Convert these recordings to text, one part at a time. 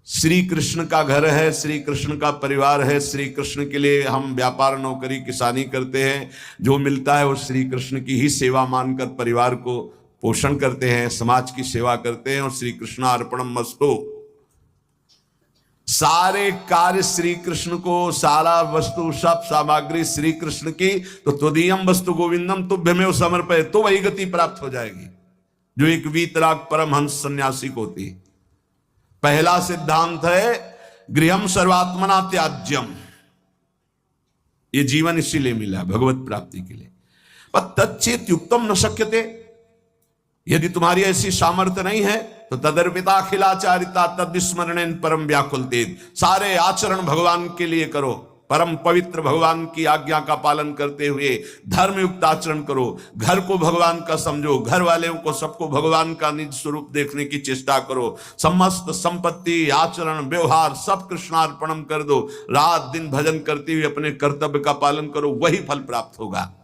श्री कृष्ण का घर है, श्री कृष्ण का परिवार है, श्री कृष्ण के लिए हम व्यापार नौकरी किसानी करते हैं, जो मिलता है वो श्री कृष्ण की ही सेवा मानकर परिवार को पोषण करते हैं, समाज की सेवा करते हैं और श्री कृष्णार्पणम मस्तु। सारे कार्य श्री कृष्ण को, सारा वस्तु सब सामग्री श्री कृष्ण की, तो त्वदीयम वस्तु गोविंदम तुभ्यमेव समर्पय, तो वही गति प्राप्त हो जाएगी जो एक वीतराग परमहंस सन्यासी को होती। पहला सिद्धांत है गृहम सर्वात्मना त्याज्यम, ये जीवन इसीलिए मिला भगवत प्राप्ति के लिए। पर तच्चेत युक्तम न शक्यते, यदि तुम्हारी ऐसी सामर्थ्य नहीं है तो तदर्पिताखिलाचारिता तद्विस्मरणेन परम व्याकुलतेत, सारे आचरण भगवान के लिए करो, परम पवित्र भगवान की आज्ञा का पालन करते हुए धर्मयुक्त आचरण करो, घर को भगवान का समझो, घर वालों को सबको भगवान का निज स्वरूप देखने की चेष्टा करो, समस्त संपत्ति आचरण व्यवहार सब कृष्णार्पणम कर दो, रात दिन भजन करते हुए अपने कर्तव्य का पालन करो, वही फल प्राप्त होगा।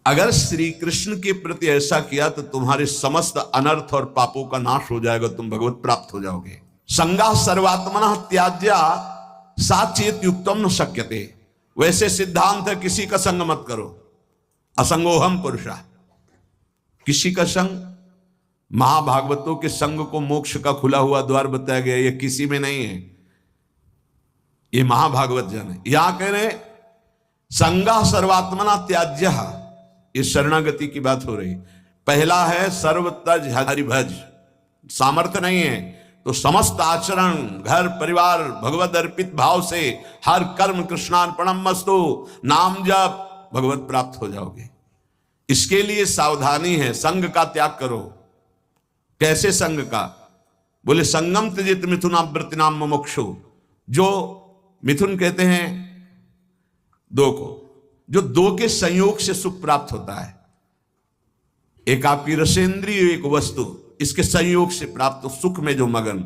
अगर श्री कृष्ण के प्रति ऐसा किया तो तुम्हारे समस्त अनर्थ और पापों का नाश हो जाएगा, तुम भगवत प्राप्त हो जाओगे। संगा सर्वात्मना त्याज्या साचेत युक्तम न शक्यते, वैसे सिद्धांत है किसी का संग मत करो, असंगोहम पुरुषा, किसी का संग, महाभागवतों के संग को मोक्ष का खुला हुआ द्वार बताया गया, ये किसी में नहीं है, ये महाभागवत जन है। यहां कह रहे संगा सर्वात्मना त्याज्य, ये शरणागति की बात हो रही। पहला है सर्वतज हरिभज, सामर्थ्य नहीं है तो समस्त आचरण घर परिवार भगवत अर्पित भाव से हर कर्म कृष्णार्पणम मस्तु, नाम जप, भगवत प्राप्त हो जाओगे। इसके लिए सावधानी है, संग का त्याग करो। कैसे संग का? बोले संगम त्यजित मिथुनावृत्तिनाम मुमुक्षु, जो मिथुन कहते हैं दो को, जो दो के संयोग से सुख प्राप्त होता है, एक आपकी रसेंद्रिय एक वस्तु, इसके संयोग से प्राप्त सुख में जो मगन,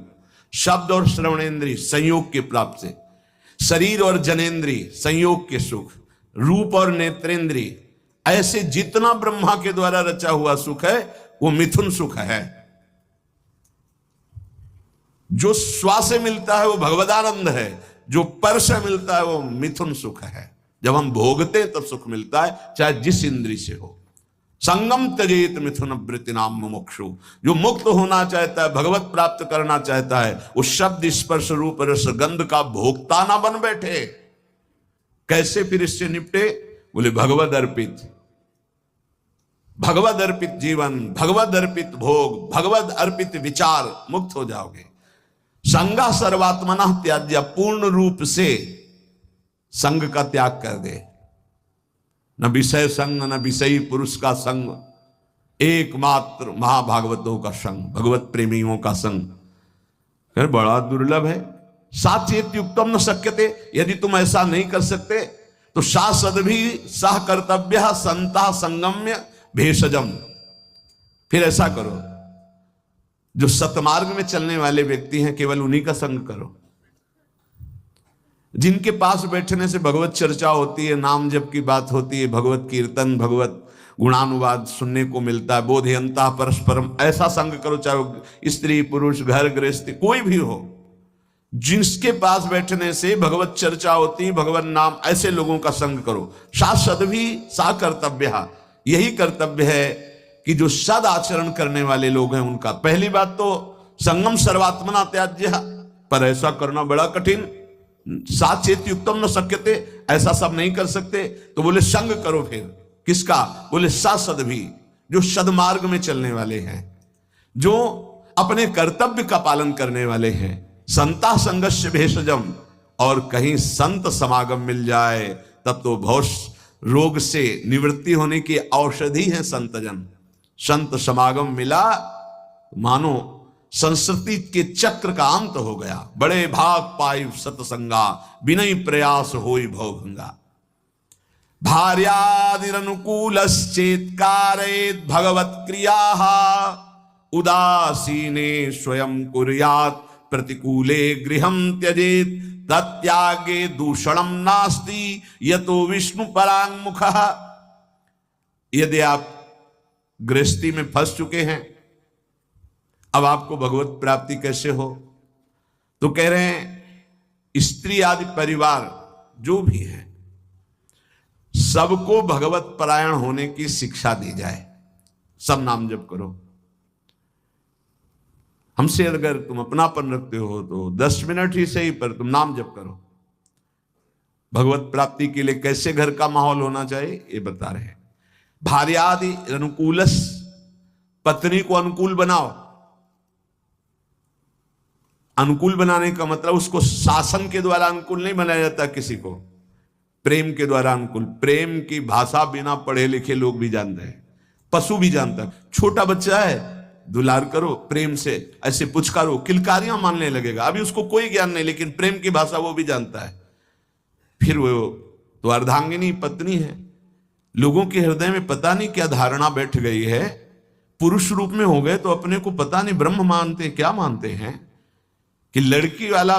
शब्द और श्रवणेन्द्रिय संयोग के प्राप्त से, शरीर और जनेन्द्रिय संयोग के सुख, रूप और नेत्रेंद्रिय, ऐसे जितना ब्रह्मा के द्वारा रचा हुआ सुख है वो मिथुन सुख है। जो स्वा से मिलता है वो भगवदानंद है, जो पर से मिलता है वो मिथुन सुख है। जब हम भोगते तब सुख मिलता है, चाहे जिस इंद्री से हो। संगम त्यजेत मिथुन वृत्ति नाम मुमुक्षु, जो मुक्त होना चाहता है, भगवत प्राप्त करना चाहता है, उस शब्द स्पर्श रूप रस गंध का भोक्ता ना बन बैठे। कैसे फिर इससे निपटे? बोले भगवद अर्पित, भगवद अर्पित जीवन, भगवद अर्पित भोग, भगवद अर्पित विचार, मुक्त हो जाओगे। संगा सर्वात्मना त्याज्य, पूर्ण रूप से संग का त्याग कर दे, न विषय संग न विषयी पुरुष का संग, एकमात्र महाभागवतों का संग, भगवत प्रेमियों का संग फिर बड़ा दुर्लभ है। साचेत युक्तम न शक्यते, यदि तुम ऐसा नहीं कर सकते तो सासद्भी सह कर्तव्य संता संगम्य भेषजम, फिर ऐसा करो, जो सतमार्ग में चलने वाले व्यक्ति हैं केवल उन्हीं का संग करो, जिनके पास बैठने से भगवत चर्चा होती है, नाम जप की बात होती है, भगवत कीर्तन भगवत गुणानुवाद सुनने को मिलता है, बोधयंता परस्परम, ऐसा संग करो, चाहे स्त्री पुरुष घर गृहस्थी कोई भी हो, जिसके पास बैठने से भगवत चर्चा होती, भगवत नाम, ऐसे लोगों का संग करो। शासद भी सा कर्तव्य, यही कर्तव्य है कि जो सद आचरण करने वाले लोग हैं उनका। पहली बात तो संगम सर्वात्मना त्याज्य, पर ऐसा करना बड़ा कठिन, साचेत युक्तम न शक्यते, ऐसा सब नहीं कर सकते, तो बोले संग करो। फिर किसका? बोले सासद भी, जो सदमार्ग में चलने वाले हैं, जो अपने कर्तव्य का पालन करने वाले हैं। संता संगस्य भेषजम, और कहीं संत समागम मिल जाए तब तो भव रोग से निवृत्ति होने की औषधि है संतजन। संत समागम मिला मानो संस्कृति के चक्र का अंत हो गया। बड़े भाग पाई सतसंगा, विनय प्रयास होई भवभंगा। भार्यादिरनुकूलश्चेत् कारयेत् भगवत क्रियाः, उदासीने स्वयं कुर्यात् प्रतिकूले गृहं त्यजेत्, तत्यागे दूषणं नास्ति यतो विष्णु पराङ्मुखः। यदि आप गृहस्थी में फंस चुके हैं, अब आपको भगवत प्राप्ति कैसे हो? तो कह रहे हैं स्त्री आदि परिवार जो भी है सबको भगवत परायण होने की शिक्षा दी जाए। सब नाम जप करो। हमसे अगर तुम अपनापन रखते हो तो 10 मिनट ही सही, पर तुम नाम जप करो। भगवत प्राप्ति के लिए कैसे घर का माहौल होना चाहिए ये बता रहे हैं। भार्यादि अनुकूलस, पत्नी को अनुकूल बनाओ। अनुकूल बनाने का मतलब उसको शासन के द्वारा अनुकूल नहीं बनाया जाता, किसी को प्रेम के द्वारा अनुकूल। प्रेम की भाषा बिना पढ़े लिखे लोग भी जानते हैं, पशु भी जानता है। छोटा बच्चा है, दुलार करो प्रेम से, ऐसे पुचकारो, किलकारियां मानने लगेगा। अभी उसको कोई ज्ञान नहीं, लेकिन प्रेम की भाषा वो भी जानता है। फिर वो तो अर्धांगिनी पत्नी है। लोगों के हृदय में पता नहीं क्या धारणा बैठ गई है। पुरुष रूप में हो गए तो अपने को पता नहीं ब्रह्म मानते क्या मानते हैं, कि लड़की वाला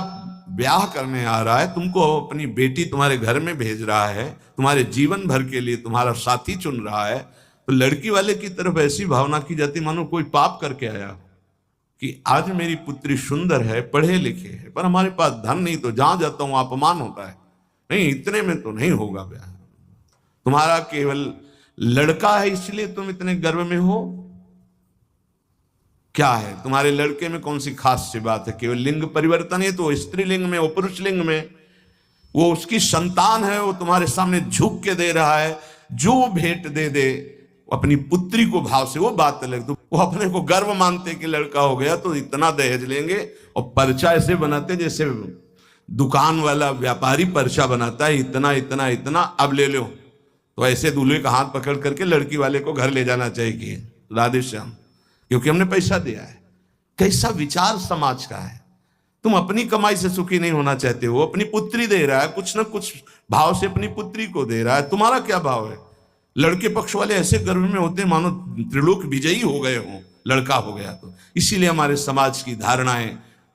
ब्याह करने आ रहा है, तुमको अपनी बेटी तुम्हारे घर में भेज रहा है, तुम्हारे जीवन भर के लिए तुम्हारा साथी चुन रहा है, तो लड़की वाले की तरफ ऐसी भावना की जाती मानो कोई पाप करके आया, कि आज मेरी पुत्री सुंदर है, पढ़े लिखे है, पर हमारे पास धन नहीं, तो जहां जाता हूं अपमान होता है। नहीं, इतने में तो नहीं होगा ब्याह। तुम्हारा केवल लड़का है इसलिए तुम इतने गर्व में हो? क्या है तुम्हारे लड़के में कौन सी खास सी बात है? केवल लिंग परिवर्तन है तो स्त्रीलिंग में, वो पुरुष लिंग में, वो उसकी संतान है, वो तुम्हारे सामने झुक के दे रहा है। जो भेंट दे दे अपनी पुत्री को भाव से, वो बात अलग। तो वो अपने को गर्व मानते कि लड़का हो गया तो इतना दहेज लेंगे, और पर्चा ऐसे बनाते जैसे दुकान वाला व्यापारी पर्चा बनाता है, इतना इतना इतना, अब ले लो। तो ऐसे दूल्हे का हाथ पकड़ करके लड़की वाले को घर ले जाना चाहिए कि राधे श्याम, क्योंकि हमने पैसा दिया है। कैसा विचार समाज का है। तुम अपनी कमाई से सुखी नहीं होना चाहते हो, अपनी पुत्री दे रहा है, कुछ ना कुछ भाव से अपनी पुत्री को दे रहा है। तुम्हारा क्या भाव है? लड़के पक्ष वाले ऐसे गर्व में होते हैं मानो त्रिलोक विजयी हो गए हो, लड़का हो गया तो। इसीलिए हमारे समाज की धारणाएं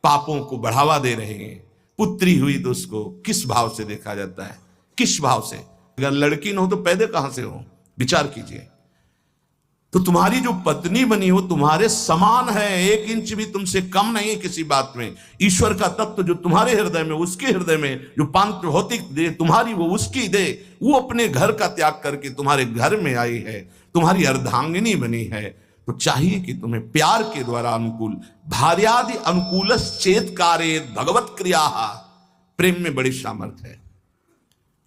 पापों को बढ़ावा दे रहे हैं। पुत्री हुई तो उसको किस भाव से देखा जाता है, किस भाव से? अगर लड़की न हो तो पैदा कहां से हो? विचार कीजिए। तो तुम्हारी जो पत्नी बनी हो तुम्हारे समान है, 1 इंच भी तुमसे कम नहीं है किसी बात में। ईश्वर का तत्व जो तुम्हारे हृदय में, उसके हृदय में जो पांच भौतिक दे तुम्हारी, वो उसकी दे, वो अपने घर का त्याग करके तुम्हारे घर में आई है, तुम्हारी अर्धांगिनी बनी है। तो चाहिए कि तुम्हें प्यार के द्वारा अनुकूल, भार्यादि अनुकूल चेत कार्य भगवत क्रिया। प्रेम में बड़ी सामर्थ्य है।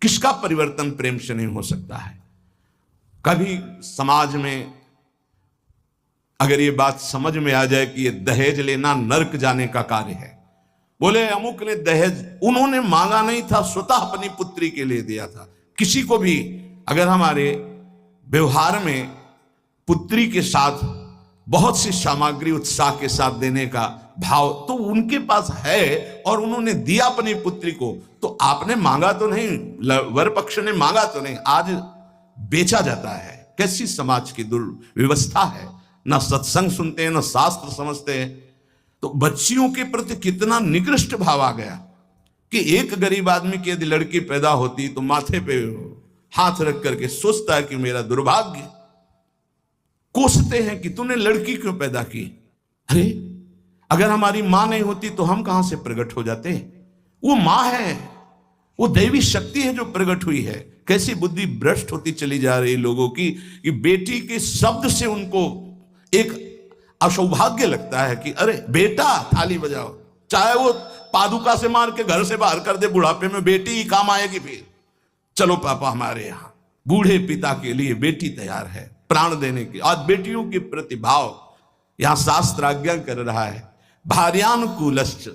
किसका परिवर्तन प्रेम से नहीं हो सकता है? कभी समाज में अगर ये बात समझ में आ जाए कि ये दहेज लेना नरक जाने का कार्य है। बोले अमुक ने दहेज, उन्होंने मांगा नहीं था, स्वतः अपनी पुत्री के लिए दिया था। किसी को भी अगर हमारे व्यवहार में पुत्री के साथ बहुत सी सामग्री उत्साह के साथ देने का भाव तो उनके पास है और उन्होंने दिया अपनी पुत्री को, तो आपने मांगा तो नहीं, वर पक्ष ने मांगा तो नहीं, आज बेचा जाता है। कैसी समाज की दुर्व्यवस्था है। ना सत्संग सुनते हैं, ना शास्त्र समझते हैं। तो बच्चियों के प्रति कितना निकृष्ट भाव आ गया कि एक गरीब आदमी की यदि लड़की पैदा होती तो माथे पे हाथ रख करके सोचता है कि मेरा दुर्भाग्य। कोसते हैं कि तूने लड़की क्यों पैदा की। अरे अगर हमारी मां नहीं होती तो हम कहां से प्रकट हो जाते? वो मां है, वो दैवी शक्ति है जो प्रकट हुई है। कैसी बुद्धि भ्रष्ट होती चली जा रही लोगों की कि बेटी के शब्द से उनको एक असौभाग्य लगता है कि अरे बेटा थाली बजाओ, चाहे वो पादुका से मार के घर से बाहर कर दे, बुढ़ापे में बेटी ही काम आएगी। फिर चलो पापा हमारे यहाँ बूढ़े पिता के लिए बेटी तैयार है प्राण देने की। आज बेटियों के प्रति भाव यहां शास्त्र आज्ञा कर रहा है, भार्यानुकूलश्च,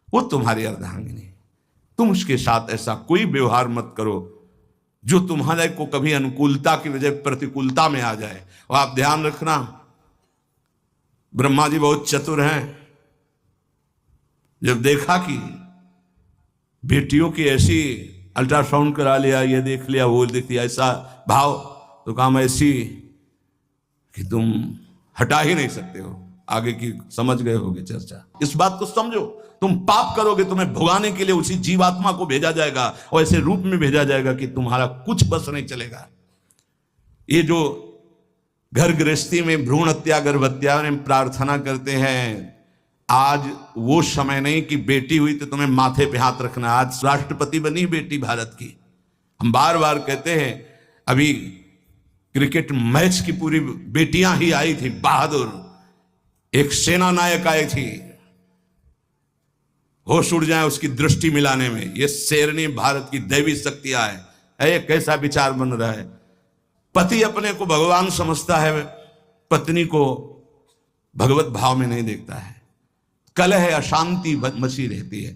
वो तुम्हारी अर्धांगिनी। तुम उसके साथ ऐसा कोई व्यवहार मत करो जो तुम्हारे को कभी अनुकूलता की वजह प्रतिकूलता में आ जाए। और आप ध्यान रखना, ब्रह्मा जी बहुत चतुर हैं। जब देखा कि बेटियों की ऐसी अल्ट्रासाउंड करा लिया, ये देख लिया, वो देख लिया, ऐसा भाव, तो काम ऐसी कि तुम हटा ही नहीं सकते हो। आगे की समझ गए होगे चर्चा। इस बात को समझो, तुम पाप करोगे तुम्हें भुगाने के लिए उसी जीवात्मा को भेजा जाएगा और ऐसे रूप में भेजा जाएगा कि तुम्हारा कुछ बस नहीं चलेगा। ये जो घर गृहस्थी में भ्रूण हत्या गर्भ हत्या में प्रार्थना करते हैं। आज वो समय नहीं कि बेटी हुई तो तुम्हें माथे पे हाथ रखना। आज राष्ट्रपति बनी बेटी भारत की। हम बार बार कहते हैं, अभी क्रिकेट मैच की पूरी बेटियां ही आई थी। बहादुर एक सेना नायक आई थी, होश उड़ जाए उसकी दृष्टि मिलाने में। ये शेरनी भारत की दैवी शक्तियां है। ये कैसा विचार बन रहा है। पति अपने को भगवान समझता है, पत्नी को भगवत भाव में नहीं देखता है। कलह अशांति मची रहती है।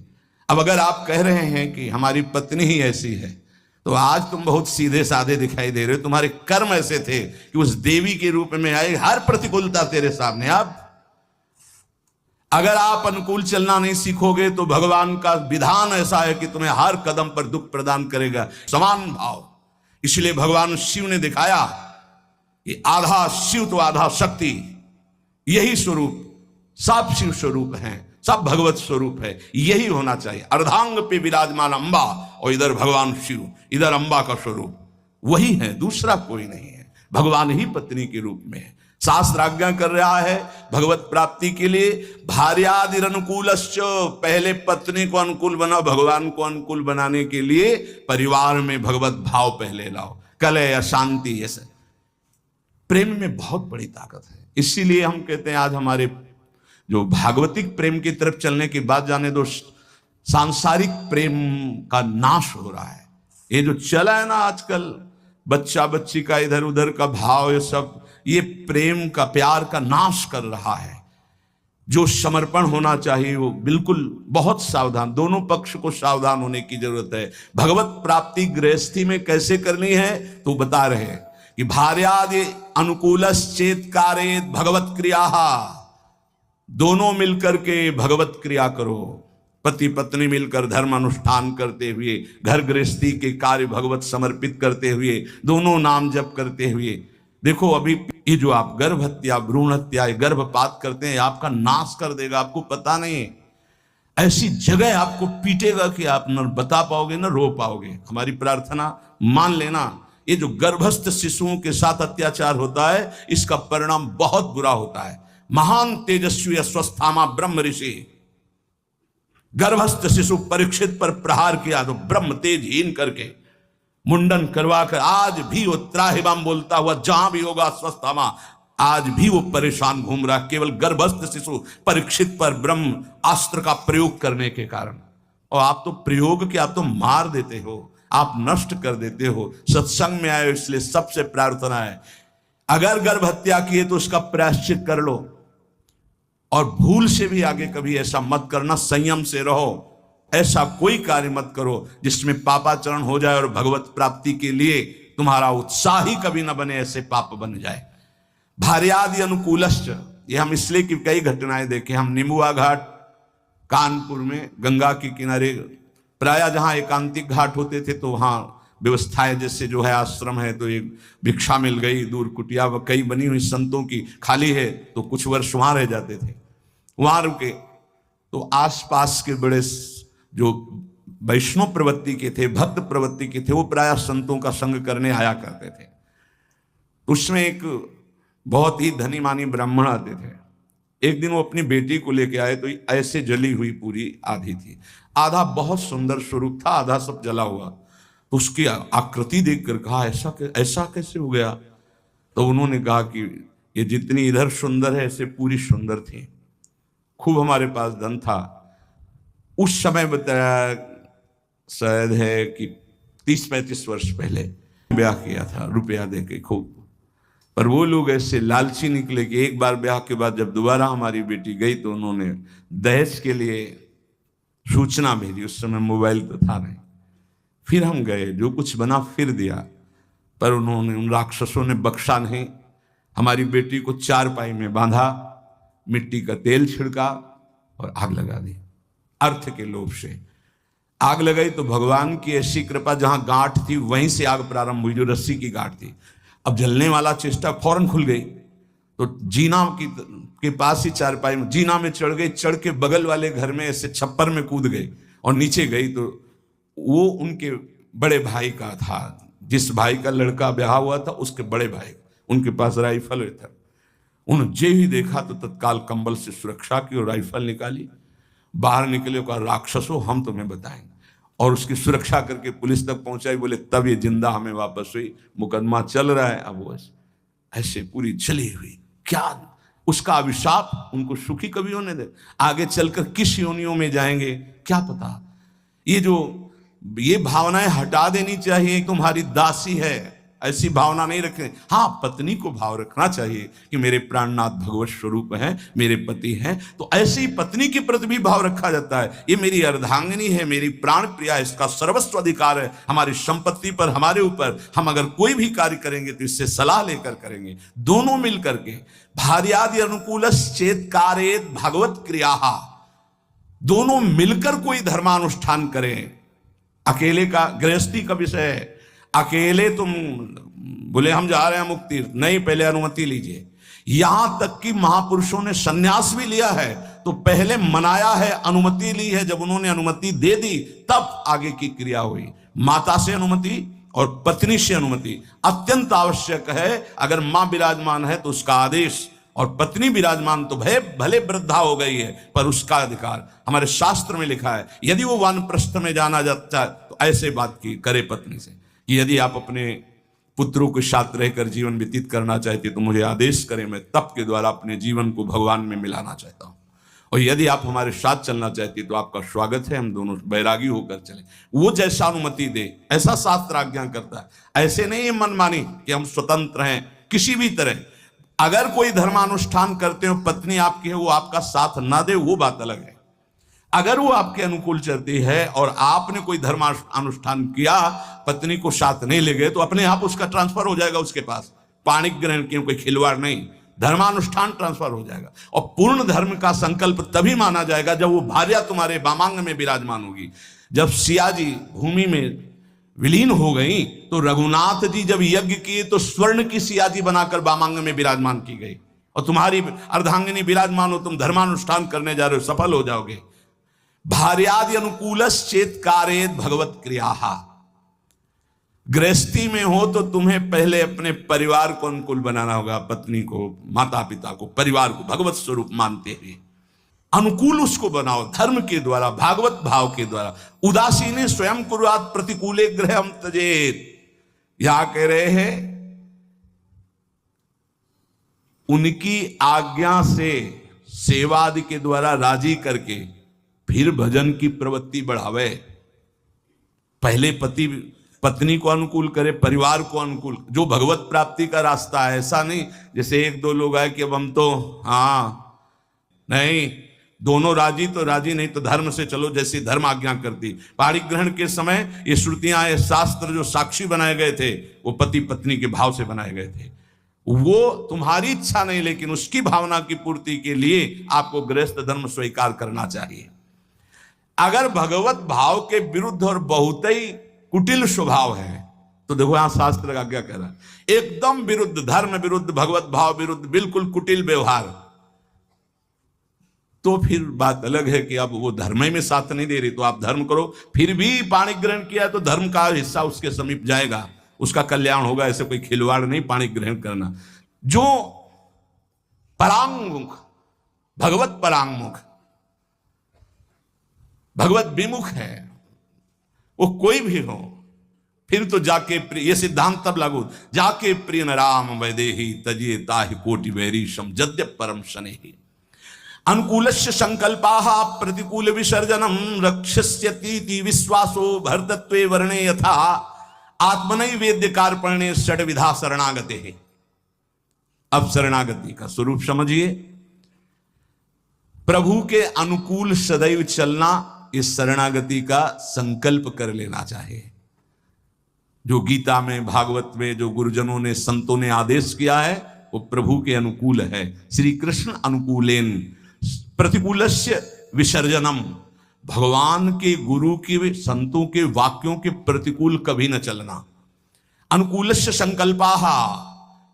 अब अगर आप कह रहे हैं कि हमारी पत्नी ही ऐसी है, तो आज तुम बहुत सीधे साधे दिखाई दे रहे हो। तुम्हारे कर्म ऐसे थे कि उस देवी के रूप में आई, हर प्रतिकूलता तेरे सामने। अब अगर आप अनुकूल चलना नहीं सीखोगे तो भगवान का विधान ऐसा है कि तुम्हें हर कदम पर दुख प्रदान करेगा। समान भाव। इसलिए भगवान शिव ने दिखाया कि आधा शिव तो आधा शक्ति। यही स्वरूप सब शिव स्वरूप हैं, सब भगवत स्वरूप है। यही होना चाहिए। अर्धांग पे विराजमान अंबा, और इधर भगवान शिव, इधर अंबा का स्वरूप वही है, दूसरा कोई नहीं है। भगवान ही पत्नी के रूप में है। शास्त्र आज्ञा कर रहा है भगवत प्राप्ति के लिए, भार्यादिर अनुकूलश्च, पहले पत्नी को अनुकूल बनाओ। भगवान को अनुकूल बनाने के लिए परिवार में भगवत भाव पहले लाओ। कलह अशांति, ऐसे प्रेम में बहुत बड़ी ताकत है। इसीलिए हम कहते हैं आज हमारे जो भागवतिक प्रेम की तरफ चलने की बात जाने दो, सांसारिक प्रेम का नाश हो रहा है। ये जो चला है ना आजकल, बच्चा बच्ची का इधर उधर का भाव, ये सब ये प्रेम का प्यार का नाश कर रहा है। जो समर्पण होना चाहिए वो बिल्कुल बहुत सावधान, दोनों पक्ष को सावधान होने की जरूरत है। भगवत प्राप्ति गृहस्थी में कैसे करनी है तो बता रहे हैं कि भार्यादि अनुकूलश्चेत कारेत भगवत क्रिया, दोनों मिलकर के भगवत क्रिया करो। पति पत्नी मिलकर धर्म अनुष्ठान करते हुए, घर गृहस्थी के कार्य भगवत समर्पित करते हुए, दोनों नाम जप करते हुए। देखो अभी ये जो आप गर्भ हत्या, भ्रूण हत्या, गर्भपात करते हैं, आपका नाश कर देगा। आपको पता नहीं, ऐसी जगह आपको पीटेगा कि आप न बता पाओगे न रो पाओगे। हमारी प्रार्थना मान लेना, ये जो गर्भस्थ शिशुओं के साथ अत्याचार होता है, इसका परिणाम बहुत बुरा होता है। महान तेजस्वी अस्वस्थामा ब्रह्म ऋषि, गर्भस्थ शिशु परीक्षित पर प्रहार किया तो ब्रह्म तेजहीन करके मुंडन करवा कर, आज भी वो त्राहिमाम बोलता हुआ जहां भी होगा अस्वस्थामा, आज भी वो परेशान घूम रहा, केवल गर्भस्थ शिशु परीक्षित पर ब्रह्म अस्त्र का प्रयोग करने के कारण। और आप तो प्रयोग के, आप तो मार देते हो, आप नष्ट कर देते हो। सत्संग में आए इसलिए सबसे प्रार्थना है, अगर गर्भ हत्या की है तो उसका प्रायश्चित कर लो, और भूल से भी आगे कभी ऐसा मत करना। संयम से रहो, ऐसा कोई कार्य मत करो जिसमें पापाचरण हो जाए और भगवत प्राप्ति के लिए तुम्हारा उत्साह ही कभी ना बने, ऐसे पाप बन जाए। भार्यादि अनुकूलश्च, ये हम इसलिए कि कई घटनाएं देखे। हम निमुआ घाट कानपुर में गंगा के किनारे, प्राय जहां एकांतिक घाट होते थे तो वहां व्यवस्थाएं, जैसे जो है आश्रम है तो एक भिक्षा मिल गई, दूर कुटिया कई बनी हुई संतों की खाली है, तो कुछ वर्ष वहां रह जाते थे, वहां रुके। तो आसपास के बड़े जो वैष्णव प्रवृत्ति के थे, भक्त प्रवृत्ति के थे, वो प्राय संतों का संग करने आया करते थे। उसमें एक बहुत ही धनी मानी ब्राह्मण आते थे। एक दिन वो अपनी बेटी को लेके आए तो ऐसे जली हुई पूरी आधी थी, आधा बहुत सुंदर स्वरूप था, आधा सब जला हुआ। तो उसकी आकृति देखकर कहा ऐसा कैसे हो गया। तो उन्होंने कहा कि ये जितनी इधर सुंदर है ऐसे पूरी सुंदर थी। खूब हमारे पास धन था उस समय, बताया शायद है कि 30-35 वर्ष पहले ब्याह किया था रुपया देके खूब। पर वो लोग ऐसे लालची निकले कि एक बार ब्याह के बाद जब दोबारा हमारी बेटी गई तो उन्होंने दहेज के लिए सूचना भेजी। उस समय मोबाइल तो था नहीं। फिर हम गए, जो कुछ बना फिर दिया, पर उन्होंने, उन राक्षसों ने बख्शा नहीं। हमारी बेटी को चारपाई में बांधा, मिट्टी का तेल छिड़का और आग लगा दी। अर्थ के लोभ से आग लगाई तो भगवान की ऐसी कृपा, जहां गांठ थी वहीं से आग प्रारंभ हुई, जो रस्सी की गांठ थी। अब जलने वाला चेष्टा फौरन खुल गई, तो जीना के पास ही चारपाई में जीना में चढ़ गई। चढ़ के बगल वाले घर में ऐसे छप्पर में कूद गई और नीचे गई तो वो उनके बड़े भाई का था, जिस भाई का लड़का ब्याह हुआ था उसके बड़े भाई, उनके पास राइफल था। उन्होंने जे ही देखा तो तत्काल कंबल से सुरक्षा की और राइफल निकाली, बाहर निकले, कहा राक्षसों हम तुम्हें बताएंगे, और उसकी सुरक्षा करके पुलिस तक पहुंचाई। बोले तब ये जिंदा हमें वापस हुई, मुकदमा चल रहा है। अब वो ऐसे पूरी जली हुई, क्या उसका अभिशाप उनको सुखी कभी होने दे, आगे चलकर किस योनियों में जाएंगे क्या पता। ये भावनाएं हटा देनी चाहिए, तुम्हारी दासी है ऐसी भावना नहीं रखें। हाँ, पत्नी को भाव रखना चाहिए कि मेरे प्राणनाथ भगवत स्वरूप हैं, मेरे पति हैं, तो ऐसी पत्नी के प्रति भी भाव रखा जाता है। ये मेरी अर्धांगिनी है, मेरी प्राण प्रिया, इसका सर्वस्व अधिकार है हमारी संपत्ति पर, हमारे ऊपर। हम अगर कोई भी कार्य करेंगे तो इससे सलाह लेकर करेंगे, दोनों मिल करके। भार्यादि अनुकूलश्चेत् कारयेत् भगवत क्रिया, दोनों मिलकर कोई धर्मानुष्ठान करें। अकेले का गृहस्थी का विषय है, अकेले तुम बोले हम जा रहे हैं मुक्ति, नहीं, पहले अनुमति लीजिए। यहां तक कि महापुरुषों ने सन्यास भी लिया है तो पहले मनाया है, अनुमति ली है। जब उन्होंने अनुमति दे दी तब आगे की क्रिया हुई। माता से अनुमति और पत्नी से अनुमति अत्यंत आवश्यक है। अगर मां विराजमान है तो उसका आदेश, और पत्नी विराजमान तो भले वृद्धा हो गई है पर उसका अधिकार। हमारे शास्त्र में लिखा है यदि वो वानप्रस्थ में जाना जाता है तो ऐसे बात की करे पत्नी से कि यदि आप अपने पुत्रों के साथ रहकर जीवन व्यतीत करना चाहते तो मुझे आदेश करें, मैं तप के द्वारा अपने जीवन को भगवान में मिलाना चाहता हूं। और यदि आप हमारे साथ चलना चाहते तो आपका स्वागत है, हम दोनों बैरागी होकर चले। वो जैसा अनुमति दे ऐसा शास्त्र आज्ञा करता है। ऐसे नहीं है मनमानी कि हम स्वतंत्र हैं किसी भी तरह। अगर कोई धर्मानुष्ठान करते हो, पत्नी आपकी है, वो आपका साथ ना दे वो बात अलग है। अगर वो आपके अनुकूल चलती है और आपने कोई धर्मानुष्ठान किया, पत्नी को साथ नहीं ले गए, तो अपने आप उसका ट्रांसफर हो जाएगा उसके पास। पाणिक ग्रहण की कोई खिलवाड़ नहीं, धर्मानुष्ठान ट्रांसफर हो जाएगा। और पूर्ण धर्म का संकल्प तभी माना जाएगा जब वो भार्या तुम्हारे वामांग में विराजमान होगी। जब सिया जी भूमि में विलीन हो गई तो रघुनाथ जी जब यज्ञ किए तो स्वर्ण की सिया जी बनाकर वामांग में विराजमान की गई, और तुम्हारी अर्धांगिनी विराजमान हो, तुम धर्मानुष्ठान करने जा रहे हो, सफल हो जाओगे। भार्यादि अनुकूलश्चेत् कारयेत् भगवत क्रिया। गृहस्थी में हो तो तुम्हें पहले अपने परिवार को अनुकूल बनाना होगा, पत्नी को, माता पिता को, परिवार को भगवत स्वरूप मानते हुए अनुकूल उसको बनाओ धर्म के द्वारा, भागवत भाव के द्वारा। उदासीने स्वयं कुर्यात् प्रतिकूले गृहं त्यजेत्। यहां कह रहे हैं उनकी आज्ञा से सेवादि के द्वारा राजी करके फिर भजन की प्रवृत्ति बढ़ावे। पहले पत्नी को अनुकूल करे, परिवार को अनुकूल, जो भगवत प्राप्ति का रास्ता है। ऐसा नहीं जैसे एक दो लोग आए कि अब हम तो नहीं, दोनों राजी तो राजी, नहीं तो धर्म से चलो जैसी धर्म आज्ञा करती। पाणिक ग्रहण के समय ये श्रुतियां, ये शास्त्र जो साक्षी बनाए गए थे वो पति पत्नी के भाव से बनाए गए थे। वो तुम्हारी इच्छा नहीं, लेकिन उसकी भावना की पूर्ति के लिए आपको गृहस्थ धर्म स्वीकार करना चाहिए। अगर भगवत भाव के विरुद्ध और बहुत ही कुटिल स्वभाव है तो देखो यहां शास्त्र का क्या कह रहा है, एकदम विरुद्ध, धर्म विरुद्ध, भगवत भाव विरुद्ध, बिल्कुल कुटिल व्यवहार, तो फिर बात अलग है कि अब वो धर्म में साथ नहीं दे रही तो आप धर्म करो। फिर भी पाणिक ग्रहण किया तो धर्म का हिस्सा उसके समीप जाएगा, उसका कल्याण होगा। ऐसे कोई खिलवाड़ नहीं पाणिक ग्रहण करना। जो परांगमुख, भगवत परांगमुख, भगवत विमुख है, वो कोई भी हो, फिर तो जाके प्रिय, ये सिद्धांत तब लागू, जाके प्रिय न राम वैदेही तजिए ताहि कोटि वैरीशम जद्यप परम शनेहि। अनुकूलस्य संकल्पाः प्रतिकूल विसर्जनम रक्षस्यतीति विश्वासो भरतत्वे वर्णे यथा आत्मनैवेद्य कार्पण्ये षड्विधा शरणागते। अब शरणागति का स्वरूप समझिए। प्रभु के अनुकूल सदैव चलना, इस शरणागति का संकल्प कर लेना चाहिए। जो गीता में, भागवत में, जो गुरुजनों ने, संतों ने आदेश किया है वो प्रभु के अनुकूल है। श्री कृष्ण अनुकूलेन प्रतिकूलस्य विसर्जनम। भगवान के, गुरु के, संतों के वाक्यों के प्रतिकूल कभी न चलना। अनुकूलस्य संकल्पाः,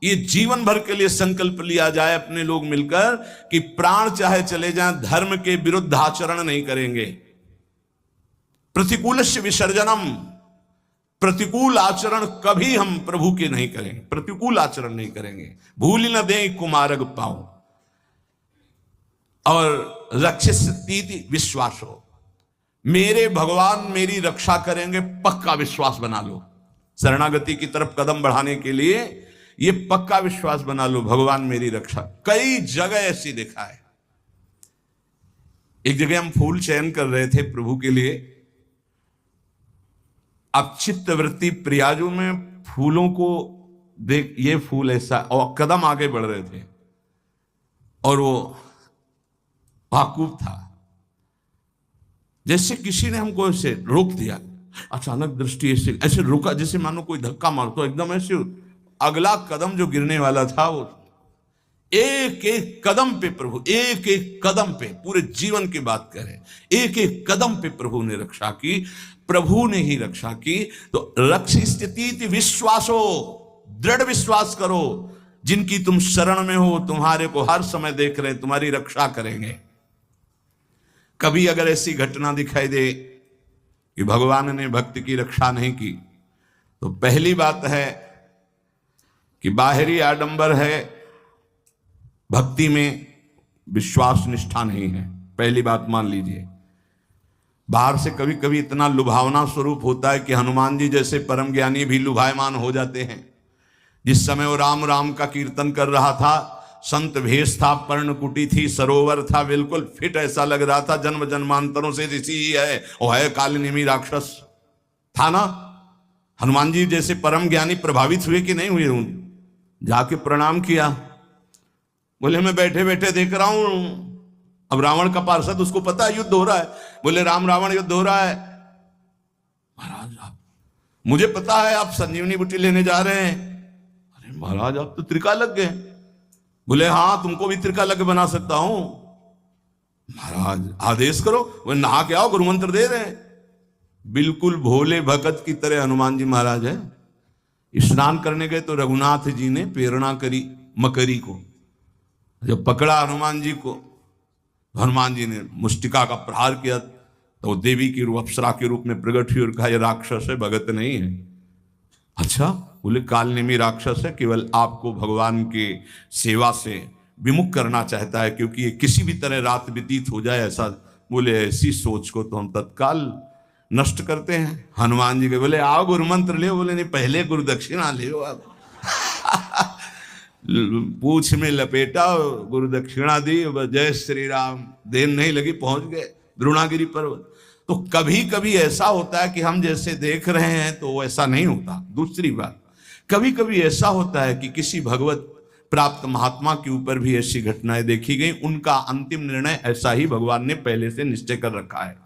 ये जीवन भर के लिए संकल्प लिया जाए अपने लोग मिलकर कि प्राण चाहे चले जाएं, धर्म के विरुद्ध आचरण नहीं करेंगे। प्रतिकूलस्य विसर्जनम, प्रतिकूल आचरण कभी हम प्रभु के नहीं करेंगे, प्रतिकूल आचरण नहीं करेंगे। भूल न दें कुमारग पाओ, और रक्षित विश्वास हो, मेरे भगवान मेरी रक्षा करेंगे, पक्का विश्वास बना लो। शरणागति की तरफ कदम बढ़ाने के लिए ये पक्का विश्वास बना लो, भगवान मेरी रक्षा। कई जगह ऐसी देखा है। एक जगह हम फूल चयन कर रहे थे प्रभु के लिए। अब चित्तवृत्ति प्रियाजू में फूलों को देख, ये फूल ऐसा, और कदम आगे बढ़ रहे थे और वो वाकूफ था, जैसे किसी ने हमको ऐसे रोक दिया। अचानक दृष्टि ऐसे ऐसे रुका, जैसे मानो कोई धक्का मार, तो एकदम ऐसे अगला कदम जो गिरने वाला था, वो एक एक कदम पे प्रभु, एक एक कदम पे, पूरे जीवन की बात करें, एक एक कदम पे प्रभु ने रक्षा की, प्रभु ने ही रक्षा की। तो रक्षि स्थिति विश्वासो, दृढ़ विश्वास करो, जिनकी तुम शरण में हो, तुम्हारे को हर समय देख रहे, तुम्हारी रक्षा करेंगे। कभी अगर ऐसी घटना दिखाई दे कि भगवान ने भक्त की रक्षा नहीं की, तो पहली बात है कि बाहरी आडंबर है, भक्ति में विश्वास निष्ठा नहीं है। पहली बात मान लीजिए। बाहर से कभी कभी इतना लुभावना स्वरूप होता है कि हनुमान जी जैसे परम ज्ञानी भी लुभायमान हो जाते हैं। जिस समय वो राम राम का कीर्तन कर रहा था, संत भेष था, पर्णकुटी थी, सरोवर था, बिल्कुल फिट ऐसा लग रहा था, जन्म जन्मांतरों से ऋषि ही है, वो है कालनेमी राक्षस था ना। हनुमान जी जैसे परम ज्ञानी प्रभावित हुए कि नहीं हुए? जाके प्रणाम किया, बोले मैं बैठे बैठे देख रहा हूं, अब रावण का पार्षद, उसको पता है युद्ध हो रहा है। बोले राम रावण युद्ध हो रहा है। महाराज आप, मुझे पता है आप संजीवनी बूटी लेने जा रहे हैं। अरे महाराज आप तो त्रिका लग गए। बोले हाँ, तुमको भी त्रिका लग बना सकता हूं। महाराज आदेश करो। वो नहा के आओ, गुरु मंत्र दे रहे हैं। बिल्कुल भोले भगत की तरह हनुमान जी महाराज है। स्नान करने गए तो रघुनाथ जी ने प्रेरणा करी मकरी को, जब पकड़ा हनुमान जी को, हनुमान जी ने मुष्टिका का प्रहार किया, तो देवी की रूप, अप्सरा के रूप में प्रकट हुई और कहा यह राक्षस है, भगत नहीं है। अच्छा, बोले कालनेमी राक्षस है, केवल आपको भगवान के सेवा से विमुख करना चाहता है, क्योंकि ये किसी भी तरह रात व्यतीत हो जाए ऐसा। बोले ऐसी सोच को तो हम तत्काल नष्ट करते हैं। हनुमान जी के बोले आओ गुरु मंत्र ले। बोले नहीं, पहले गुरु दक्षिणा ले आप। पूछ में लपेटा, गुरु दक्षिणा दी, जय श्री राम, देर नहीं लगी, पहुंच गए द्रोणागिरी पर्वत। तो कभी कभी ऐसा होता है कि हम जैसे देख रहे हैं तो ऐसा नहीं होता। दूसरी बात, कभी कभी ऐसा होता है कि किसी भगवत प्राप्त महात्मा के ऊपर भी ऐसी घटनाएं देखी गई, उनका अंतिम निर्णय ऐसा ही भगवान ने पहले से निश्चय कर रखा है।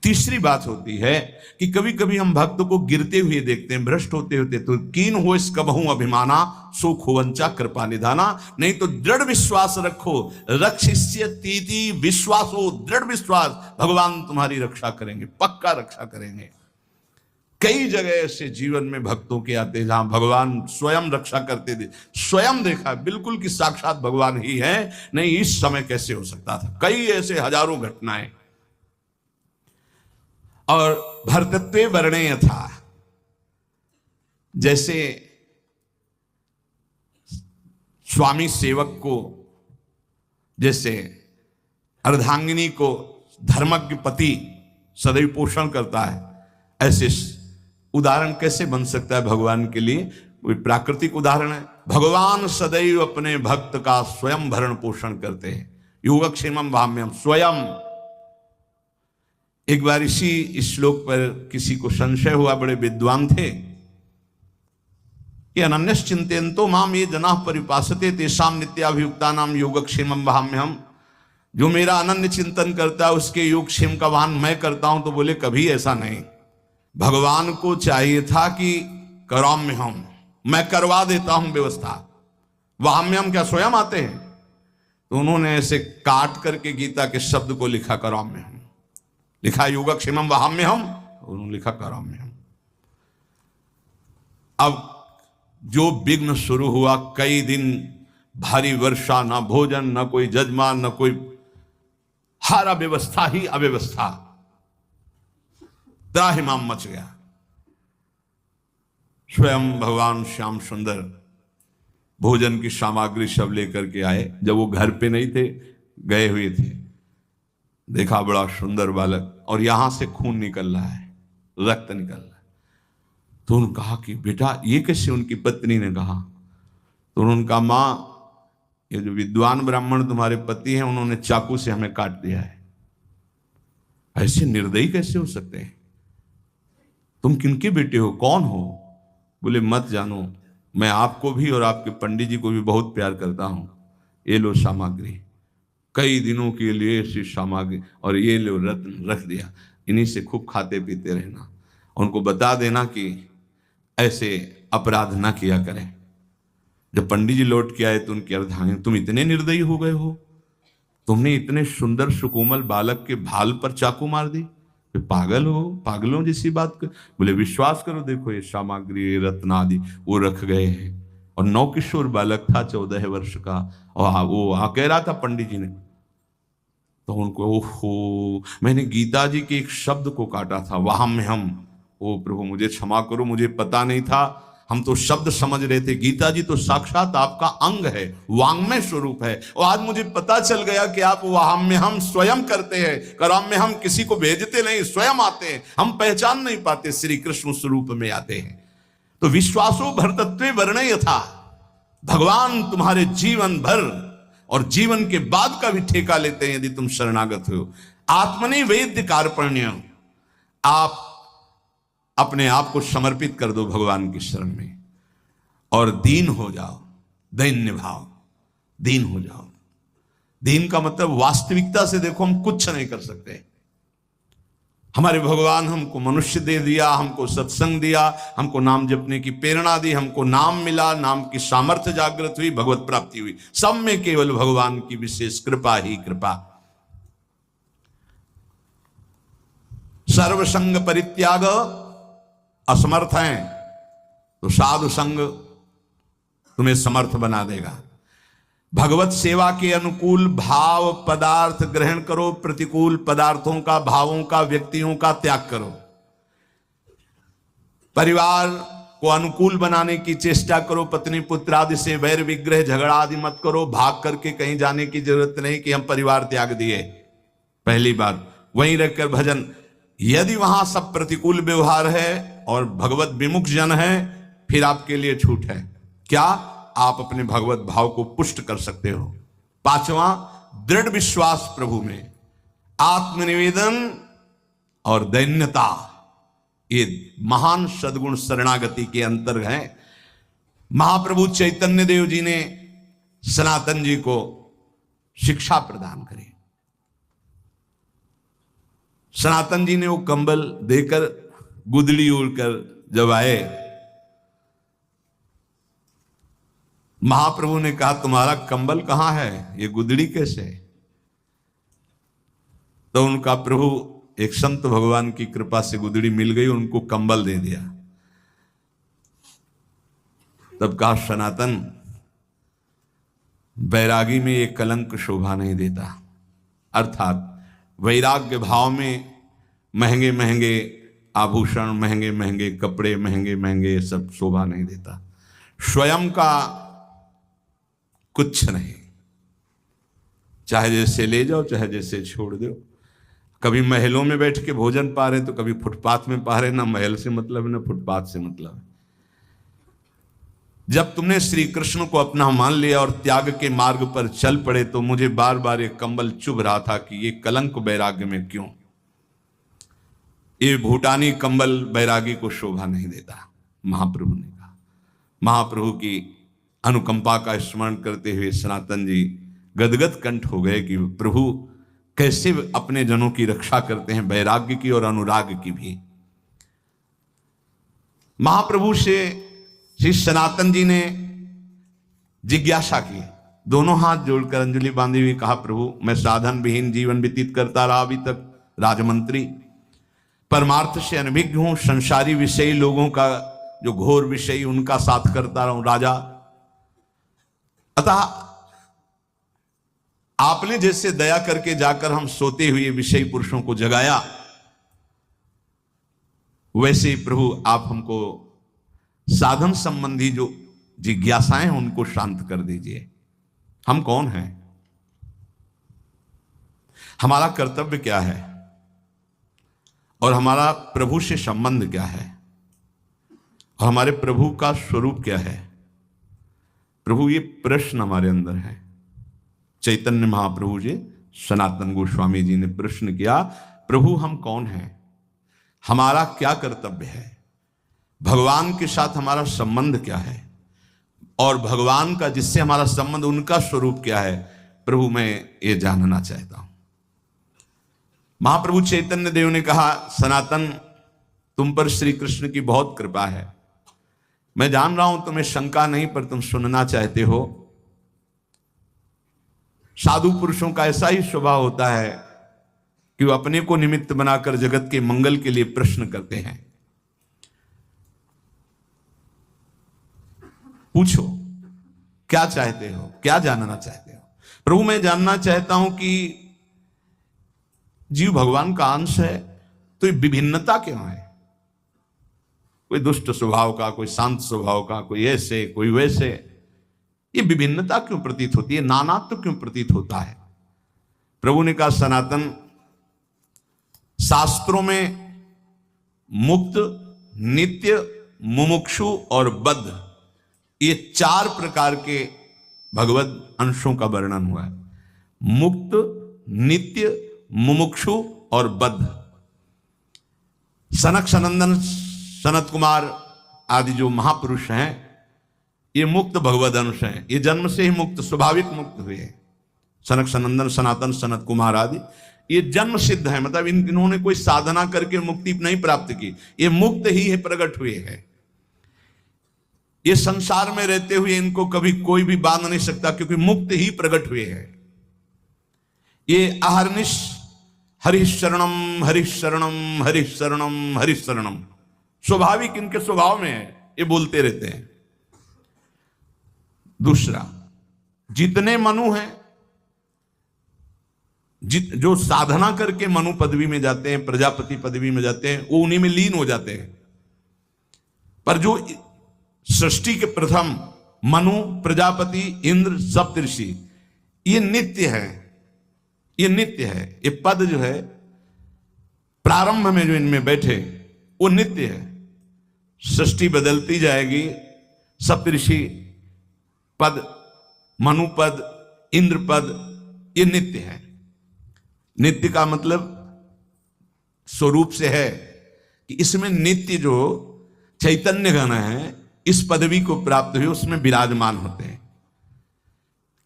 तीसरी बात होती है कि कभी कभी हम भक्त को गिरते हुए देखते हैं, भ्रष्ट होते होते, तो कीन हो इस कबहू अभिमाना, सो खोवंचा कृपा निधाना। नहीं तो दृढ़ विश्वास रखो, रक्षिष्यतीति विश्वास हो, दृढ़ विश्वास, भगवान तुम्हारी रक्षा करेंगे, पक्का रक्षा करेंगे। कई जगह ऐसे जीवन में भक्तों के आते जहां भगवान स्वयं रक्षा करते थे, स्वयं देखा बिल्कुल कि साक्षात भगवान ही है। नहीं, इस समय कैसे हो सकता था? कई ऐसे हजारों घटनाएं। और भर्तृत्व वर्णेय था, जैसे स्वामी सेवक को, जैसे अर्धांगिनी को धर्मज्ञ पति सदैव पोषण करता है, ऐसे उदाहरण कैसे बन सकता है भगवान के लिए? कोई प्राकृतिक उदाहरण है। भगवान सदैव अपने भक्त का स्वयं भरण पोषण करते हैं। योगक्षेमम भाम्यम स्वयं। एक बार इसी श्लोक पर किसी को संशय हुआ, बड़े विद्वान थे, कि अनन्यश्चिन्तयन्तो माम ये जनाः परिपासते तेषां नित्याभियुक्तानां योगक्षेमं वहाम्यहम्। जो मेरा अनन्य चिंतन करता है उसके योगक्षेम का वहन मैं करता हूं। तो बोले कभी ऐसा नहीं, भगवान को चाहिए था कि कराम्यहम्, मैं करवा देता हूं व्यवस्था। वहाम्यहम् क्या स्वयं आते हैं? तो उन्होंने ऐसे काट करके गीता के शब्द को लिखा कराम्यहम्, लिखा योगक्षेमम वहाम्यहम्, उन्होंने लिखा कराम्यहम्। अब जो विघ्न शुरू हुआ, कई दिन भारी वर्षा, ना भोजन, ना कोई जजमान, ना कोई, हर अव्यवस्था ही अव्यवस्था, त्राहिमाम मच गया। स्वयं भगवान श्याम सुंदर भोजन की सामग्री सब लेकर के आए। जब वो घर पे नहीं थे, गए हुए थे, देखा बड़ा सुंदर बालक और यहां से खून निकल रहा है, रक्त निकल रहा है। तो उन्होंने कहा कि बेटा ये कैसे? उनकी पत्नी ने कहा, तो उन्होंने कहा मां, ये जो विद्वान ब्राह्मण तुम्हारे पति हैं उन्होंने चाकू से हमें काट दिया है। ऐसे निर्दयी कैसे हो सकते हैं? तुम किनके बेटे हो, कौन हो? बोले मत जानो, मैं आपको भी और आपके पंडित जी को भी बहुत प्यार करता हूं। ये लो सामग्री, कई दिनों के लिए ऐसी सामग्री, और ये लो रत्न रख दिया, इन्हीं से खूब खाते पीते रहना। उनको बता देना कि ऐसे अपराध ना किया करें। जब पंडित जी लौट के आए तो उनकी अर्धांगिनी, तुम इतने निर्दयी हो गए हो, तुमने इतने सुंदर सुकोमल बालक के भाल पर चाकू मार दी, पागल हो, पागलों जैसी बात कर। बोले विश्वास करो, देखो ये सामग्री रत्न आदि वो रख गए हैं। और नौकिशोर बालक था 14 वर्ष का, और वो कह रहा था पंडित जी ने, तो उनको ओहो, मैंने गीता जी के एक शब्द को काटा था, वहां में हम, ओ प्रभु मुझे क्षमा करो, मुझे पता नहीं था, हम तो शब्द समझ रहे थे। गीता जी तो साक्षात आपका अंग है, वांग्मय स्वरूप है, और आज मुझे पता चल गया कि आप वाहम में हम स्वयं करते हैं, करम में हम किसी को भेजते नहीं, स्वयं आते हैं। हम पहचान नहीं पाते, श्री कृष्ण स्वरूप में आते हैं। तो विश्वासो भरतत्वे वर्णय था, भगवान तुम्हारे जीवन भर और जीवन के बाद का भी ठेका लेते हैं यदि तुम शरणागत हो। आत्मनि वेद्य कार्पण्य, आप अपने आप को समर्पित कर दो भगवान की शरण में और दीन हो जाओ, दैन्य भाव, दीन हो जाओ। दीन का मतलब वास्तविकता से देखो, हम कुछ नहीं कर सकते। हमारे भगवान हमको मनुष्य दे दिया, हमको सत्संग दिया, हमको नाम जपने की प्रेरणा दी, हमको नाम मिला, नाम की सामर्थ्य जागृत हुई, भगवत प्राप्ति हुई। सब में केवल भगवान की विशेष कृपा ही कृपा। सर्वसंग परित्याग असमर्थ हैं तो साधु संग तुम्हें समर्थ बना देगा। भगवत सेवा के अनुकूल भाव पदार्थ ग्रहण करो, प्रतिकूल पदार्थों का, भावों का, व्यक्तियों का त्याग करो। परिवार को अनुकूल बनाने की चेष्टा करो, पत्नी पुत्र आदि से वैर विग्रह झगड़ा आदि मत करो। भाग करके कहीं जाने की जरूरत नहीं कि हम परिवार त्याग दिए। पहली बात, वहीं रहकर भजन। यदि वहां सब प्रतिकूल व्यवहार है और भगवत विमुख जन है, फिर आपके लिए छूट है। क्या? आप अपने भगवत भाव को पुष्ट कर सकते हो। पांचवा, दृढ़ विश्वास प्रभु में, आत्मनिवेदन और दैन्यता, ये महान सद्गुण शरणागति के अंतर्गत हैं। महाप्रभु चैतन्य देव जी ने सनातन जी को शिक्षा प्रदान करी। सनातन जी ने वो कंबल देकर गुदड़ी ओढ़कर जब आए, महाप्रभु ने कहा तुम्हारा कंबल कहां है, ये गुदड़ी कैसे? तो उनका प्रभु एक संत भगवान की कृपा से गुदड़ी मिल गई, उनको कंबल दे दिया। तब कहा सनातन, वैरागी में ये कलंक शोभा नहीं देता। अर्थात वैराग्य भाव में महंगे महंगे आभूषण, महंगे महंगे कपड़े, महंगे महंगे सब शोभा नहीं देता। स्वयं का कुछ नहीं, चाहे जैसे ले जाओ, चाहे जैसे छोड़ दो। कभी महलों में बैठ के भोजन पा रहे तो कभी फुटपाथ में पा रहे। ना महल से मतलब है, ना फुटपाथ से मतलब है। जब तुमने श्री कृष्ण को अपना मान लिया और त्याग के मार्ग पर चल पड़े, तो मुझे बार बार ये कंबल चुभ रहा था कि ये कलंक वैराग्य में क्यों। ये भूटानी कंबल वैरागी को शोभा नहीं देता, महाप्रभु ने कहा। महाप्रभु की अनुकंपा का स्मरण करते हुए सनातन जी गदगद कंठ हो गए कि प्रभु कैसे अपने जनों की रक्षा करते हैं, वैराग्य की और अनुराग की भी। महाप्रभु से श्री सनातन जी ने जिज्ञासा की, दोनों हाथ जोड़कर अंजलि बांधी हुई कहा, प्रभु मैं साधन विहीन जीवन व्यतीत करता रहा अभी तक, राजमंत्री, परमार्थ से अनभिज्ञ हूं, संसारी विषयी लोगों का जो घोर विषयी उनका साथ करता रहूं राजा। अतः आपने जैसे दया करके जाकर हम सोते हुए विषयी पुरुषों को जगाया, वैसे ही प्रभु आप हमको साधन संबंधी जो जिज्ञासाएं हैं उनको शांत कर दीजिए। हम कौन हैं, हमारा कर्तव्य क्या है और हमारा प्रभु से संबंध क्या है और हमारे प्रभु का स्वरूप क्या है। प्रभु, ये प्रश्न हमारे अंदर है। चैतन्य महाप्रभु जी, सनातन गोस्वामी जी ने प्रश्न किया, प्रभु हम कौन हैं, हमारा क्या कर्तव्य है, भगवान के साथ हमारा संबंध क्या है और भगवान का जिससे हमारा संबंध उनका स्वरूप क्या है। प्रभु मैं ये जानना चाहता हूं। महाप्रभु चैतन्य देव ने कहा, सनातन तुम पर श्री कृष्ण की बहुत कृपा है, मैं जान रहा हूं तुम्हें शंका नहीं, पर तुम सुनना चाहते हो। साधु पुरुषों का ऐसा ही स्वभाव होता है कि वो अपने को निमित्त बनाकर जगत के मंगल के लिए प्रश्न करते हैं। पूछो क्या चाहते हो, क्या जानना चाहते हो। प्रभु मैं जानना चाहता हूं कि जीव भगवान का अंश है, तो ये विभिन्नता क्यों है, कोई दुष्ट स्वभाव का, कोई शांत स्वभाव का, कोई ऐसे कोई वैसे, ये विभिन्नता क्यों प्रतीत होती है, नानात्व क्यों प्रतीत होता है। प्रभु ने कहा, सनातन शास्त्रों में मुक्त, नित्य, मुमुक्षु और बद्ध, ये 4 प्रकार के भगवत अंशों का वर्णन हुआ है। मुक्त, नित्य, मुमुक्षु और बद्ध। सनक सनंदन, सनत कुमार आदि जो महापुरुष हैं, ये मुक्त भगवद अंश हैं, ये जन्म से ही मुक्त, स्वाभाविक मुक्त हुए हैं। सनक सनंदन, सनातन, सनत कुमार आदि ये जन्म सिद्ध है, मतलब इन्होंने कोई साधना करके मुक्ति नहीं प्राप्त की, ये मुक्त ही है, प्रकट हुए हैं। ये संसार में रहते हुए इनको कभी कोई भी बांध नहीं सकता, क्योंकि मुक्त ही प्रकट हुए हैं। ये अहर्निश हरिशरणम हरिशरणम हरिशरणम हरिशरणम, स्वाभाविक इनके स्वभाव में है, ये बोलते रहते हैं। दूसरा, जितने मनु हैं, जो साधना करके मनु पदवी में जाते हैं, प्रजापति पदवी में जाते हैं, वो उन्हीं में लीन हो जाते हैं। पर जो सृष्टि के प्रथम मनु, प्रजापति, इंद्र, सप्तऋषि, ये नित्य है, ये नित्य है। ये पद जो है प्रारंभ में जो इनमें बैठे वो नित्य है। सृष्टि बदलती जाएगी, सप्तऋषि पद, मनु पद, इंद्र पद, ये नित्य है। नित्य का मतलब स्वरूप से है कि इसमें नित्य जो चैतन्य गण है, इस पदवी को प्राप्त हुए उसमें विराजमान होते हैं,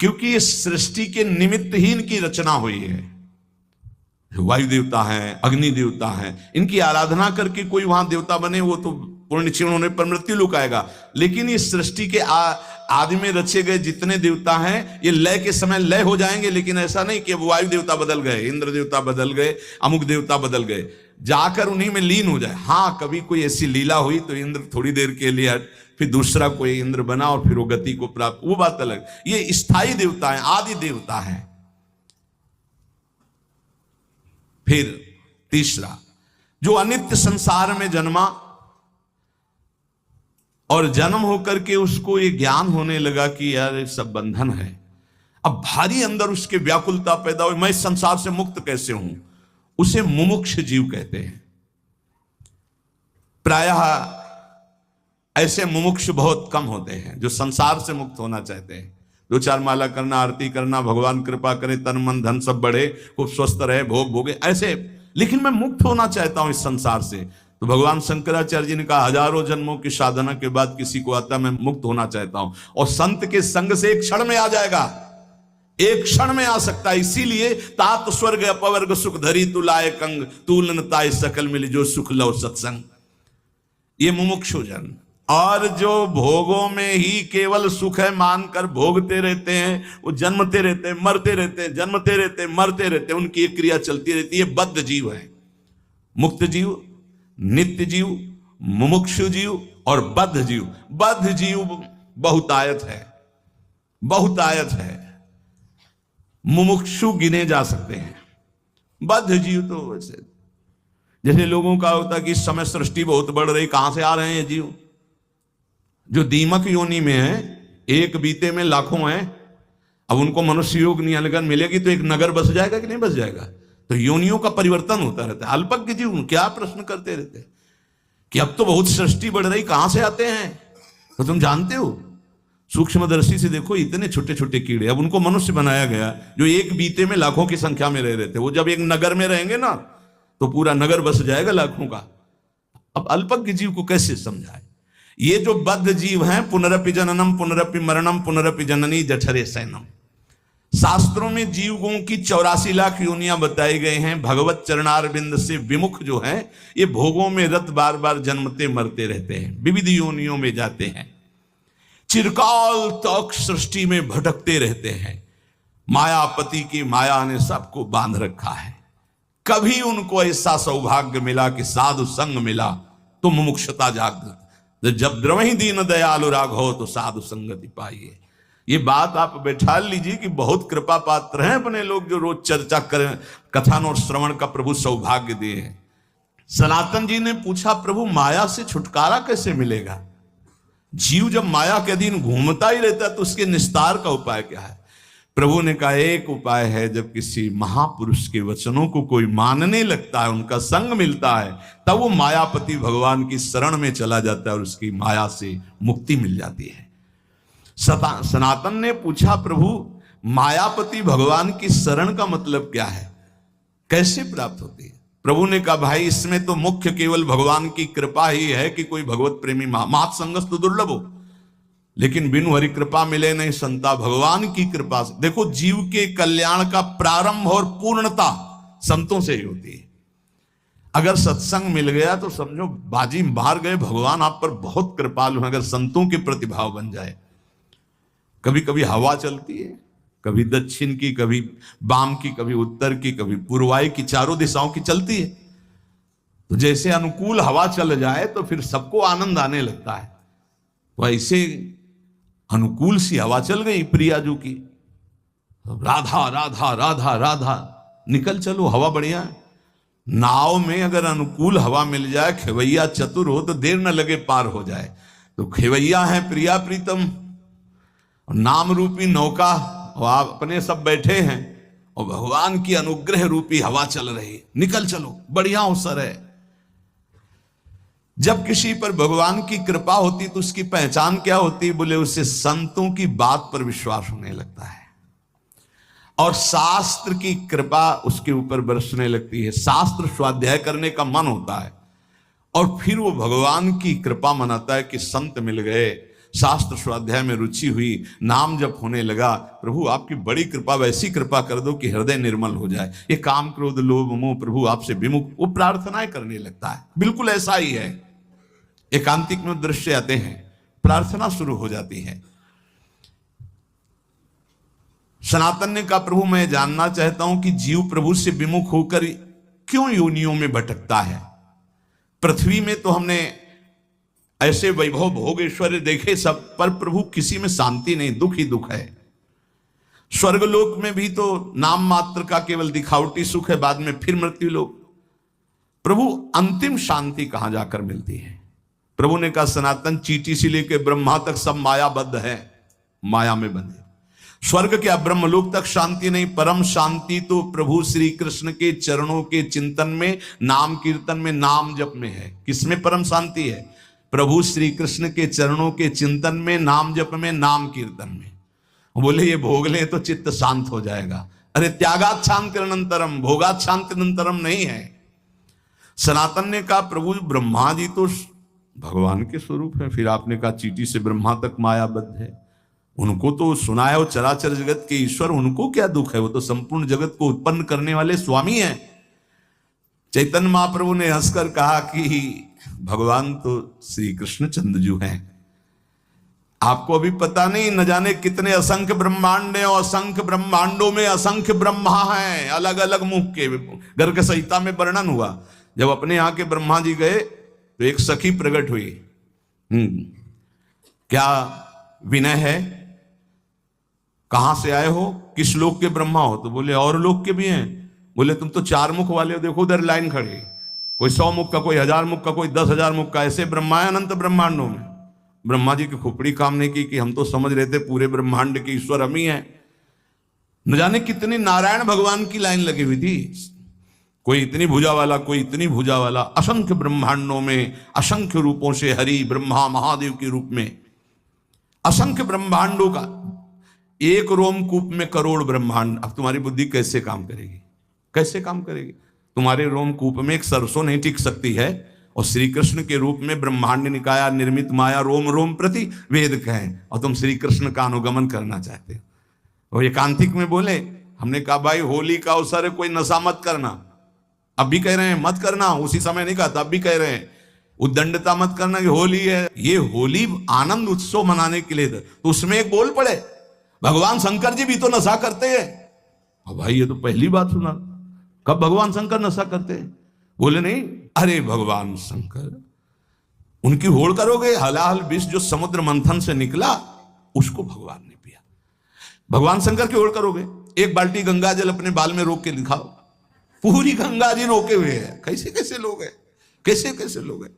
क्योंकि इस सृष्टि के निमित्त ही इनकी रचना हुई है। वायु देवता हैं, अग्नि देवता हैं, इनकी आराधना करके कोई वहां देवता बने, वो तो पूर्ण क्षीण होने पर मृत्यु लोक आएगा। लेकिन इस सृष्टि के आदि में रचे गए जितने देवता हैं, ये लय के समय लय हो जाएंगे, लेकिन ऐसा नहीं कि वायु देवता बदल गए, इंद्र देवता बदल गए, अमुक देवता बदल गए, जाकर उन्हीं में लीन हो जाए। हाँ, कभी कोई ऐसी लीला हुई तो इंद्र थोड़ी देर के लिए फिर दूसरा कोई इंद्र बना और फिर वो गति को प्राप्त, वो बात अलग। ये स्थायी देवता है, आदि देवता है। फिर तीसरा, जो अनित्य संसार में जन्मा और जन्म होकर के उसको ये ज्ञान होने लगा कि यार ये सब बंधन है, अब भारी अंदर उसके व्याकुलता पैदा हुई, मैं इस संसार से मुक्त कैसे हूं, उसे मुमुक्ष जीव कहते हैं। प्रायः ऐसे मुमुक्ष बहुत कम होते हैं जो संसार से मुक्त होना चाहते हैं। 2-4 माला करना, आरती करना, भगवान कृपा करे, तन मन धन सब बढ़े, खूब स्वस्थ रहे, भोग भोगे, ऐसे। लेकिन मैं मुक्त होना चाहता हूं इस संसार से। तो भगवान शंकराचार्य जी ने कहा, हजारों जन्मों की साधना के बाद किसी को आता मैं मुक्त होना चाहता हूं, और संत के संग से एक क्षण में आ जाएगा, एक क्षण में आ सकता है। इसीलिए तात स्वर्ग अपवर्ग सुख धरी तू लाए कंग, तूलन ताय सकल मिली जो सुख लव सत्संग। ये मुमुक्षु जन, और जो भोगों में ही केवल सुख है मानकर भोगते रहते हैं, वो जन्मते रहते हैं, मरते रहते हैं, जन्मते रहते हैं, मरते रहते हैं, उनकी एक क्रिया चलती रहती है। बद्ध जीव है। मुक्त जीव, नित्य जीव, मुमुक्षु जीव और बद्ध जीव। बद्ध जीव बहुतायत है, बहुतायत है। मुमुक्षु गिने जा सकते हैं, बद्ध जीव तो वैसे जैसे लोगों का होता कि इस समय सृष्टि बहुत बढ़ रही, कहां से आ रहे हैं ये जीव, जो दीमक योनि में है, एक बीते में लाखों हैं। अब उनको मनुष्य योग नियंत्रण मिलेगी तो एक नगर बस जाएगा कि नहीं बस जाएगा? तो योनियों का परिवर्तन होता रहता है। अल्पज्ञ जीव क्या प्रश्न करते रहते हैं कि अब तो बहुत सृष्टि बढ़ रही, कहां से आते हैं? तो तुम जानते हो, सूक्ष्मदर्शी से देखो, इतने छोटे छोटे कीड़े, अब उनको मनुष्य बनाया गया जो एक बीते में लाखों की संख्या में रह रहे थे। वो जब एक नगर में रहेंगे ना तो पूरा नगर बस जाएगा लाखों का। अब अल्पज्ञ जीव को कैसे समझाए? ये जो बद्ध जीव हैं, पुनरपि जननम पुनरपि मरणम पुनरपि जननी जठरे सैनम। शास्त्रों में जीवों की 84 लाख योनियां बताई गई हैं। भगवत चरणारविंद से विमुख जो हैं, ये भोगों में रत बार बार जन्मते मरते रहते हैं, विविध योनियों में जाते हैं, चिरकाल तक सृष्टि में भटकते रहते हैं। मायापति की माया ने सबको बांध रखा है। कभी उनको ऐसा सौभाग्य मिला कि साधु संग मिला तो मुमुक्षुता जागृत, जब द्रवहि दीन दयालु राघव तो साधु संगति पाइए। ये बात आप बैठा लीजिए कि बहुत कृपा पात्र हैं अपने लोग जो रोज चर्चा करें, कथन और श्रवण का प्रभु सौभाग्य दिए हैं। सनातन जी ने पूछा, प्रभु माया से छुटकारा कैसे मिलेगा? जीव जब माया के अधीन घूमता ही रहता है तो उसके निस्तार का उपाय क्या है? प्रभु ने कहा, एक उपाय है, जब किसी महापुरुष के वचनों को कोई मानने लगता है, उनका संग मिलता है, तब वो मायापति भगवान की शरण में चला जाता है और उसकी माया से मुक्ति मिल जाती है। सनातन ने पूछा, प्रभु मायापति भगवान की शरण का मतलब क्या है, कैसे प्राप्त होती है? प्रभु ने कहा, भाई इसमें तो मुख्य केवल भगवान की कृपा ही है कि कोई भगवत प्रेमी मात संगस तो दुर्लभ हो, लेकिन बिनु हरि कृपा मिले नहीं संता। भगवान की कृपा से देखो, जीव के कल्याण का प्रारंभ और पूर्णता संतों से ही होती है। अगर सत्संग मिल गया तो समझो बाजी मार गए, भगवान आप पर बहुत कृपालु हैं। अगर संतों के प्रतिभाव बन जाए, कभी कभी हवा चलती है, कभी दक्षिण की, कभी वाम की, कभी उत्तर की, कभी पूर्वाई की, चारों दिशाओं की चलती है। तो जैसे अनुकूल हवा चल जाए तो फिर सबको आनंद आने लगता है। वैसे अनुकूल सी हवा चल गई प्रियाजू की, राधा राधा राधा राधा, निकल चलो, हवा बढ़िया है। नाव में अगर अनुकूल हवा मिल जाए, खेवैया चतुर हो तो देर न लगे पार हो जाए। तो खेवैया है प्रिया प्रीतम, नाम रूपी नौका, और आप अपने सब बैठे हैं और भगवान की अनुग्रह रूपी हवा चल रही, निकल चलो, बढ़िया अवसर है। जब किसी पर भगवान की कृपा होती तो उसकी पहचान क्या होती? बोले, उसे संतों की बात पर विश्वास होने लगता है और शास्त्र की कृपा उसके ऊपर बरसने लगती है। शास्त्र स्वाध्याय करने का मन होता है और फिर वो भगवान की कृपा मनाता है कि संत मिल गए, शास्त्र स्वाध्याय में रुचि हुई, नाम जप होने लगा। प्रभु आपकी बड़ी कृपा, वैसी कृपा कर दो कि हृदय निर्मल हो जाए, ये काम क्रोध लोभ मोह प्रभु आपसे विमुख, वो प्रार्थनाएं करने लगता है। बिल्कुल ऐसा ही है, एकांतिक में दृश्य आते हैं, प्रार्थना शुरू हो जाती है। सनातन ने कहा, प्रभु मैं जानना चाहता हूं कि जीव प्रभु से विमुख होकर क्यों योनियों में भटकता है? पृथ्वी में तो हमने ऐसे वैभव भोग ऐश्वर्य देखे सब, पर प्रभु किसी में शांति नहीं, दुख ही दुख है। स्वर्गलोक में भी तो नाम मात्र का केवल दिखावटी सुख है, बाद में फिर मृत्यु लोक। प्रभु अंतिम शांति कहां जाकर मिलती है? प्रभु ने कहा, सनातन चींटी से लेकर ब्रह्मा तक सब मायाबद्ध है, माया में बंधे। स्वर्ग क्या ब्रह्मलोक तक शांति नहीं, परम शांति तो प्रभु श्री कृष्ण के चरणों के चिंतन में, नाम कीर्तन में, नाम जप में है। किसमें परम शांति है? प्रभु श्री कृष्ण के चरणों के चिंतन में, नाम जप में, नाम कीर्तन में। बोले ये भोग ले तो चित्त शांत हो जाएगा। अरे त्यागात शांति अनंतरम, भोगात शांति अनंतरम नहीं है। सनातन ने कहा, प्रभु ब्रह्मा जी तो भगवान के स्वरूप है, फिर आपने कहा चींटी से ब्रह्मा तक मायाबद्ध है, उनको तो सुना है वो चराचर जगत के ईश्वर, उनको क्या दुख है? वो तो संपूर्ण जगत को उत्पन्न करने वाले स्वामी हैं। चैतन्य महाप्रभु ने हंसकर कहा कि भगवान तो श्री कृष्ण चंद्रजू हैं, आपको अभी पता नहीं, न जाने कितने असंख्य ब्रह्मांड हैं और असंख्य ब्रह्मांडों में असंख्य ब्रह्मा हैं, अलग अलग मुख के। गर्ग संहिता में वर्णन हुआ, जब अपने यहाँ के ब्रह्मा जी गए तो एक सखी प्रकट हुई, क्या विनय है, कहां से आए हो, किस लोक के ब्रह्मा हो? तो बोले और लोक के भी हैं। बोले तुम तो 4 मुख वाले हो, देखो उधर लाइन खड़ी, कोई 100 मुख का, कोई 1000 मुख का, कोई 10,000 मुख का, ऐसे ब्रह्मा है अनंत ब्रह्मांडों में। ब्रह्मा जी की खोपड़ी काम नहीं की कि हम तो समझ रहे थे पूरे ब्रह्मांड के ईश्वर हम ही हैं। न जाने कितनी नारायण भगवान की लाइन लगी हुई थी, कोई इतनी भुजा वाला, कोई इतनी भुजा वाला, असंख्य ब्रह्मांडों में असंख्य रूपों से हरि ब्रह्मा महादेव के रूप में असंख्य ब्रह्मांडों का एक रोमकूप में करोड़ ब्रह्मांड। अब तुम्हारी बुद्धि कैसे काम करेगी, कैसे काम करेगी? तुम्हारे रोमकूप में एक सरसों नहीं टिक सकती है, और श्री कृष्ण के रूप में ब्रह्मांड निकाया निर्मित माया रोम रोम प्रति वेद कहें, और तुम श्री कृष्ण का अनुगमन करना चाहते हो। और एकांतिक में बोले, हमने कहा भाई होली का अवसर है, कोई नशा मत करना। अब भी कह रहे हैं मत करना, उसी समय नहीं कहा था, अब भी कह रहे हैं उद्दंडता मत करना कि होली है। ये होली आनंद उत्सव मनाने के लिए था, तो उसमें एक बोल पड़े भगवान शंकर जी भी तो नशा करते हैं। अब भाई ये तो पहली बात सुना, कब भगवान शंकर नशा करते हैं? बोले नहीं, अरे भगवान शंकर उनकी होड़ करोगे, हलाहल विष जो समुद्र मंथन से निकला उसको भगवान ने पिया। भगवान शंकर की होड़ करोगे? एक बाल्टी गंगा जल अपने बाल में रोक के दिखाओ, पूरी गंगा जी रोके हुए है। कैसे कैसे लोग हैं, कैसे कैसे लोग हैं।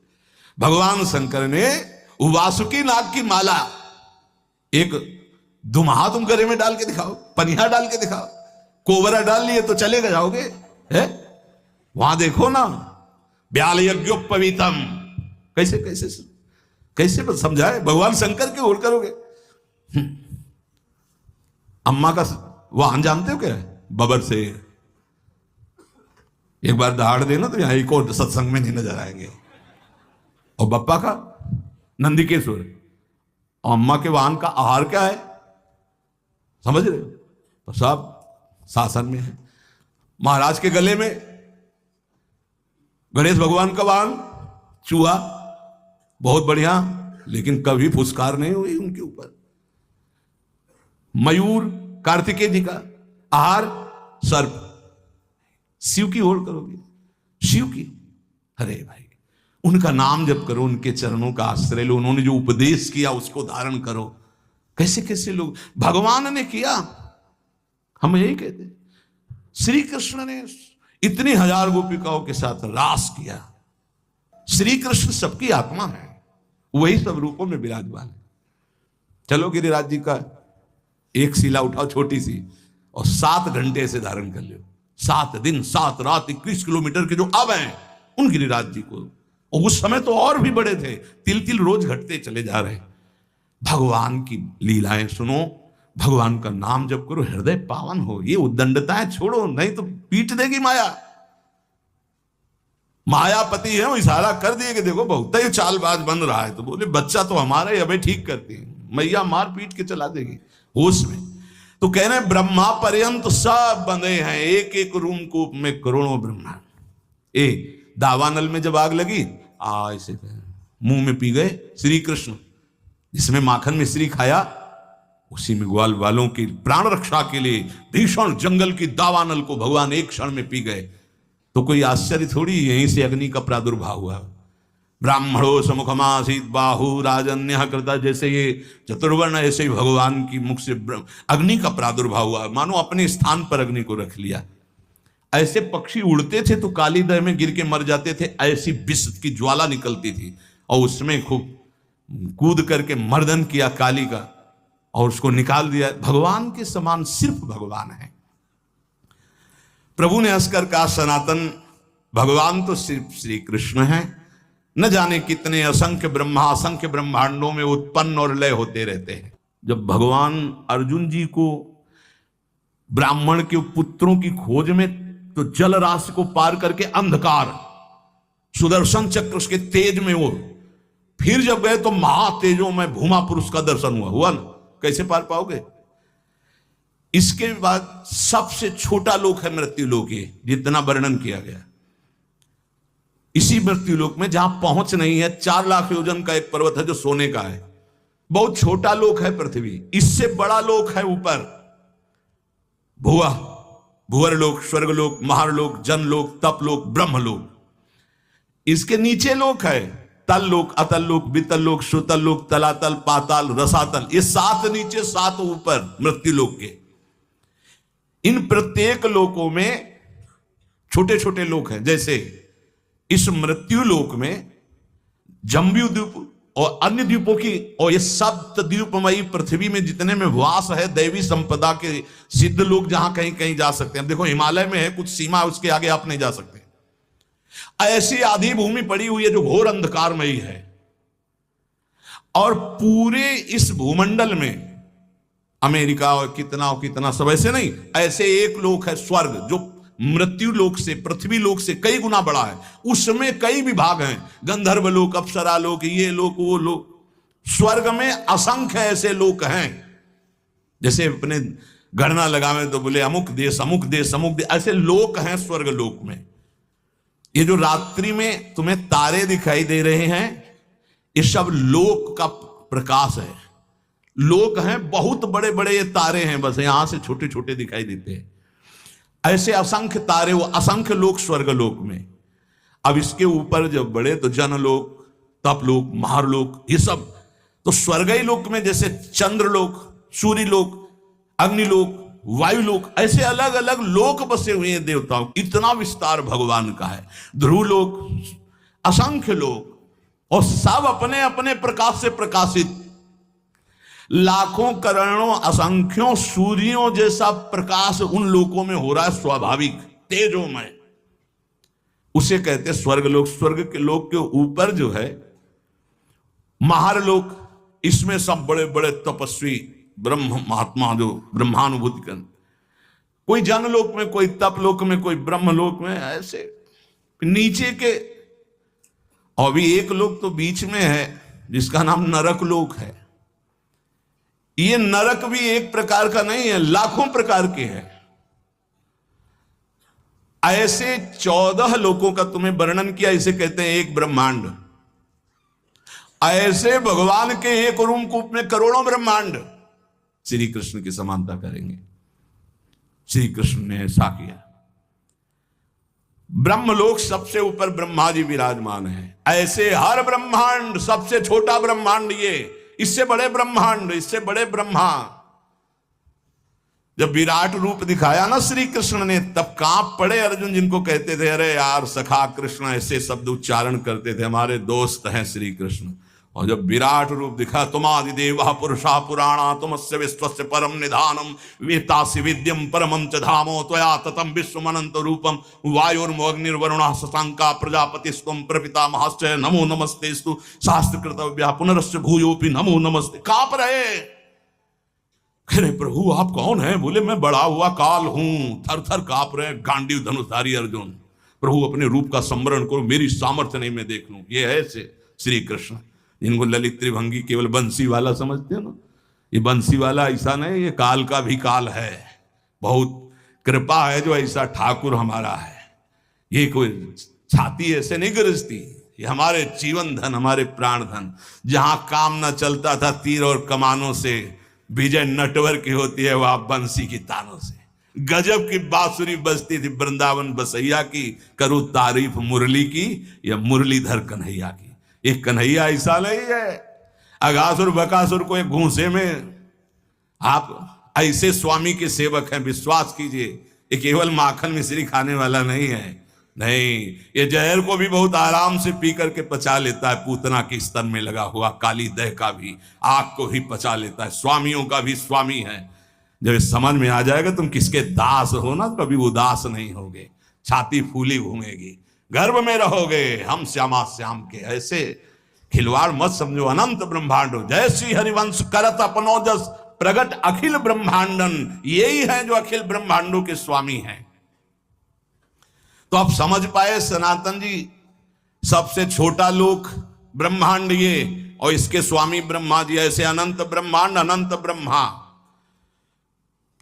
भगवान शंकर ने वासुकी नाग की माला एक दुम्हा तुम गले में डाल के दिखाओ, पनिया डाल के दिखाओ, कोबरा डाल लिए तो चले जाओगे है? वहां देखो ना, ब्याल यज्ञोपवीतम, कैसे कैसे कैसे समझाए। भगवान शंकर की ओर करोगे। अम्मा का वाहन जानते हो क्या? बबर से एक बार दहाड़ देना तो यहां एक और सत्संग में नहीं नजर आएंगे। और बप्पा का नंदिकेश्वर, और अम्मा के वाहन का आहार क्या है समझ रहे हो? तो सब शासन में है। महाराज के गले में गणेश भगवान का वाहन चूहा, बहुत बढ़िया, लेकिन कभी फुसकार नहीं हुई उनके ऊपर। मयूर कार्तिकेय जी का आहार सर्प। शिव की ओर करोगे, शिव की, अरे भाई उनका नाम जप करो, उनके चरणों का आश्रय लो, उन्होंने जो उपदेश किया उसको धारण करो। कैसे कैसे लोग भगवान ने किया, हम यही कहते हैं। श्री कृष्ण ने इतनी हजार गोपिकाओं के साथ रास किया। श्री कृष्ण सबकी आत्मा है, वही सब रूपों में विराजमान है। चलो गिरिराज जी का एक शिला उठाओ छोटी सी, और 7 घंटे से धारण कर लो। 7 दिन 7 रात 21 किलोमीटर के जो अब हैं उन गिरिराज जी को, और उस समय तो और भी बड़े थे, तिल तिल रोज घटते चले जा रहे। भगवान की लीलाएं सुनो, भगवान का नाम जप करो, हृदय पावन हो। ये उद्दंडताएं छोड़ो, नहीं तो पीट देगी माया। मायापति है, वो इशारा कर दिए कि देखो बहुत ही चालबाज बन रहा है, तो बोले बच्चा तो हमारा ही, अबे ठीक करती है, मैया मार पीट के चला देगी होश में। तो कह रहे ब्रह्मा पर्यंत सब बंधे हैं, एक एक रूम कूप में करोड़ों ब्रह्मांड। दावानल में जब आग लगी, ऐसे मुंह में पी गए श्री कृष्ण, जिसमें माखन मिश्री खाया, उसी में ग्वाल वालों की प्राण रक्षा के लिए भीषण जंगल की दावानल को भगवान एक क्षण में पी गए। तो कोई आश्चर्य थोड़ी, यहीं से अग्नि का प्रादुर्भाव हुआ। ब्राह्मणो समुखमासीत बाहु राजन्य कृता, जैसे ये चतुर्वर्ण, ऐसे ही भगवान की मुख से अग्नि का प्रादुर्भाव हुआ, मानो अपने स्थान पर अग्नि को रख लिया। ऐसे पक्षी उड़ते थे तो काली दह में गिर के मर जाते थे, ऐसी विष की ज्वाला निकलती थी, और उसमें खूब कूद करके मर्दन किया काली का, और उसको निकाल दिया। भगवान के समान सिर्फ भगवान है। प्रभु ने हंसकर कहा, सनातन भगवान तो सिर्फ श्री कृष्ण है, न जाने कितने असंख्य ब्रह्मा असंख्य ब्रह्मांडों में उत्पन्न और लय होते रहते हैं। जब भगवान अर्जुन जी को ब्राह्मण के पुत्रों की खोज में, तो जल राशि को पार करके अंधकार सुदर्शन चक्र उसके तेज में वो, फिर जब गए तो महातेजों में भूमा पुरुष का दर्शन हुआ ना, कैसे पार पाओगे? इसके बाद सबसे छोटा लोक है मृत्यु लोक, जितना वर्णन किया गया। इसी मृत्यु लोक में जहां पहुंच नहीं है, 4 लाख योजन का एक पर्वत है जो सोने का है, बहुत छोटा लोक है पृथ्वी। इससे बड़ा लोक है ऊपर, भुआ, भुवरलोक, स्वर्गलोक, महारलोक, जनलोक, तपलोक, ब्रह्मलोक। इसके नीचे लोक है तल लोक, अतल लोक, वितल लोक, श्रुतल लोक, तलातल, पाताल, रसातल। ये 7 नीचे 7 ऊपर मृत्यु लोक के। इन प्रत्येक लोकों में छोटे छोटे लोक हैं। जैसे इस मृत्यु लोक में जम्बूद्वीप और अन्य द्वीपों की, और ये सप्त द्वीपमयी पृथ्वी में जितने में वास है दैवी संपदा के सिद्ध लोग जहां कहीं कहीं जा सकते हैं। देखो हिमालय में है कुछ सीमा, उसके आगे आप नहीं जा सकते। ऐसी आधी भूमि पड़ी हुई है जो घोर अंधकारमयी है, और पूरे इस भूमंडल में अमेरिका और कितना सब ऐसे नहीं, ऐसे एक लोक है स्वर्ग जो मृत्यु लोक से, पृथ्वी लोक से कई गुना बड़ा है। उसमें कई विभाग हैं, गंधर्व लोक, अप्सरा लोक, ये लोक वो लोक। स्वर्ग में असंख्य ऐसे लोक हैं। जैसे अपने गणना लगावे तो बोले अमुक देश अमुक देश अमुक देश, ऐसे लोक हैं स्वर्ग लोक में। ये जो रात्रि में तुम्हें तारे दिखाई दे रहे हैं, ये सब लोक का प्रकाश है। लोक हैं, बहुत बड़े बड़े ये तारे हैं, बस यहां से छोटे छोटे दिखाई देते हैं। ऐसे असंख्य तारे, वो असंख्य लोक स्वर्ग लोक में। अब इसके ऊपर जब बड़े तो जनलोक, तपलोक, महारलोक, ये सब तो स्वर्गीय लोक में जैसे चंद्रलोक, सूर्यलोक, अग्निलोक, वायुलोक, ऐसे अलग अलग लोक बसे हुए हैं देवताओं। इतना विस्तार भगवान का है। ध्रुवलोक, असंख्य लोक, और सब अपने अपने प्रकाश से प्रकाशित। लाखों करोड़ों असंख्यों सूर्यों जैसा प्रकाश उन लोकों में हो रहा है, स्वाभाविक तेजोमय। उसे कहते स्वर्ग लोक। स्वर्ग के लोक के ऊपर जो है महारलोक, इसमें सब बड़े बड़े तपस्वी ब्रह्म महात्मा जो ब्रह्मानुभूति कर, कोई जनलोक में, कोई तपलोक में, कोई ब्रह्मलोक में, ऐसे नीचे के। और भी एक लोक तो बीच में है जिसका नाम नरक लोक है। ये नरक भी एक प्रकार का नहीं है, लाखों प्रकार के हैं। ऐसे 14 लोकों का तुम्हें वर्णन किया, इसे कहते हैं एक ब्रह्मांड। ऐसे भगवान के एक रूम कूप में करोड़ों ब्रह्मांड श्री कृष्ण की समानता करेंगे। श्री कृष्ण ने ऐसा किया। ब्रह्मलोक सबसे ऊपर ब्रह्मा जी विराजमान है। ऐसे हर ब्रह्मांड, सबसे छोटा ब्रह्मांड ये, इससे बड़े ब्रह्मांड, इससे बड़े ब्रह्मा। जब विराट रूप दिखाया ना श्री कृष्ण ने, तब कांप पड़े अर्जुन, जिनको कहते थे अरे यार सखा कृष्ण, ऐसे शब्द उच्चारण करते थे, हमारे दोस्त हैं श्री कृष्ण। और जब विराट रूप दिखा, तुमादि देवा पुरुषा पुराणा तुमस्य विश्वस्य परम निधानम वेतासि विद्यम परमं च धामो त्वया ततं विश्वमनंत रूपम वायुर्मोऽग्निर्वरुणः शशांका प्रजापतिस्त्वं प्रपितामहश्च नमो नमस्तेस्तु शास्त्रकृतव्या पुनरस्य भूयोपि नमो नमस्ते। कांप रहे। अरे प्रभु आप कौन हैं? बोले मैं बड़ा हुआ काल हूं। थर थर कांप रहे, गांडीव धनुषधारी अर्जुन। प्रभु अपने रूप का स्मरण करो, मेरी सामर्थ्य नहीं मैं देख लूं। ये है श्री कृष्ण, जिनको ललित त्रिभंगी केवल बंसी वाला समझते हो ना। ये बंसी वाला ऐसा नहीं, ये काल का भी काल है। बहुत कृपा है जो ऐसा ठाकुर हमारा है। ये कोई छाती ऐसे नहीं गरजती, ये हमारे जीवन धन, हमारे प्राण धन। जहां काम न चलता था तीर और कमानों से, विजय नटवर की होती है वह बंसी की तानों से। गजब की बांसुरी बजती थी वृंदावन बसैया की, करूं तारीफ मुरली की या मुरलीधर कन्हैया की। एक कन्हैया ऐसा नहीं है, अगासुर बकासुर को एक घूंसे में। आप ऐसे स्वामी के सेवक हैं, विश्वास कीजिए। ये केवल माखन मिश्री खाने वाला नहीं है, नहीं, ये जहर को भी बहुत आराम से पी करके पचा लेता है। पूतना के स्तन में लगा हुआ काली दह का भी, आग को भी पचा लेता है। स्वामियों का भी स्वामी है। जब ये समझ में आ जाएगा तुम किसके दास हो ना, कभी उदास नहीं होगे, छाती फूली घूमेगी, गर्भ में रहोगे। हम श्यामा श्याम के ऐसे खिलवाड़ मत समझो। अनंत ब्रह्मांडो जय श्री हरिवंश करत अपनो जस प्रगट अखिल ब्रह्मांडन। यही है जो अखिल ब्रह्मांडों के स्वामी हैं। तो आप समझ पाए सनातन जी, सबसे छोटा लोक ब्रह्मांड ये, और इसके स्वामी ब्रह्मा जी। ऐसे अनंत ब्रह्मांड, अनंत ब्रह्मा।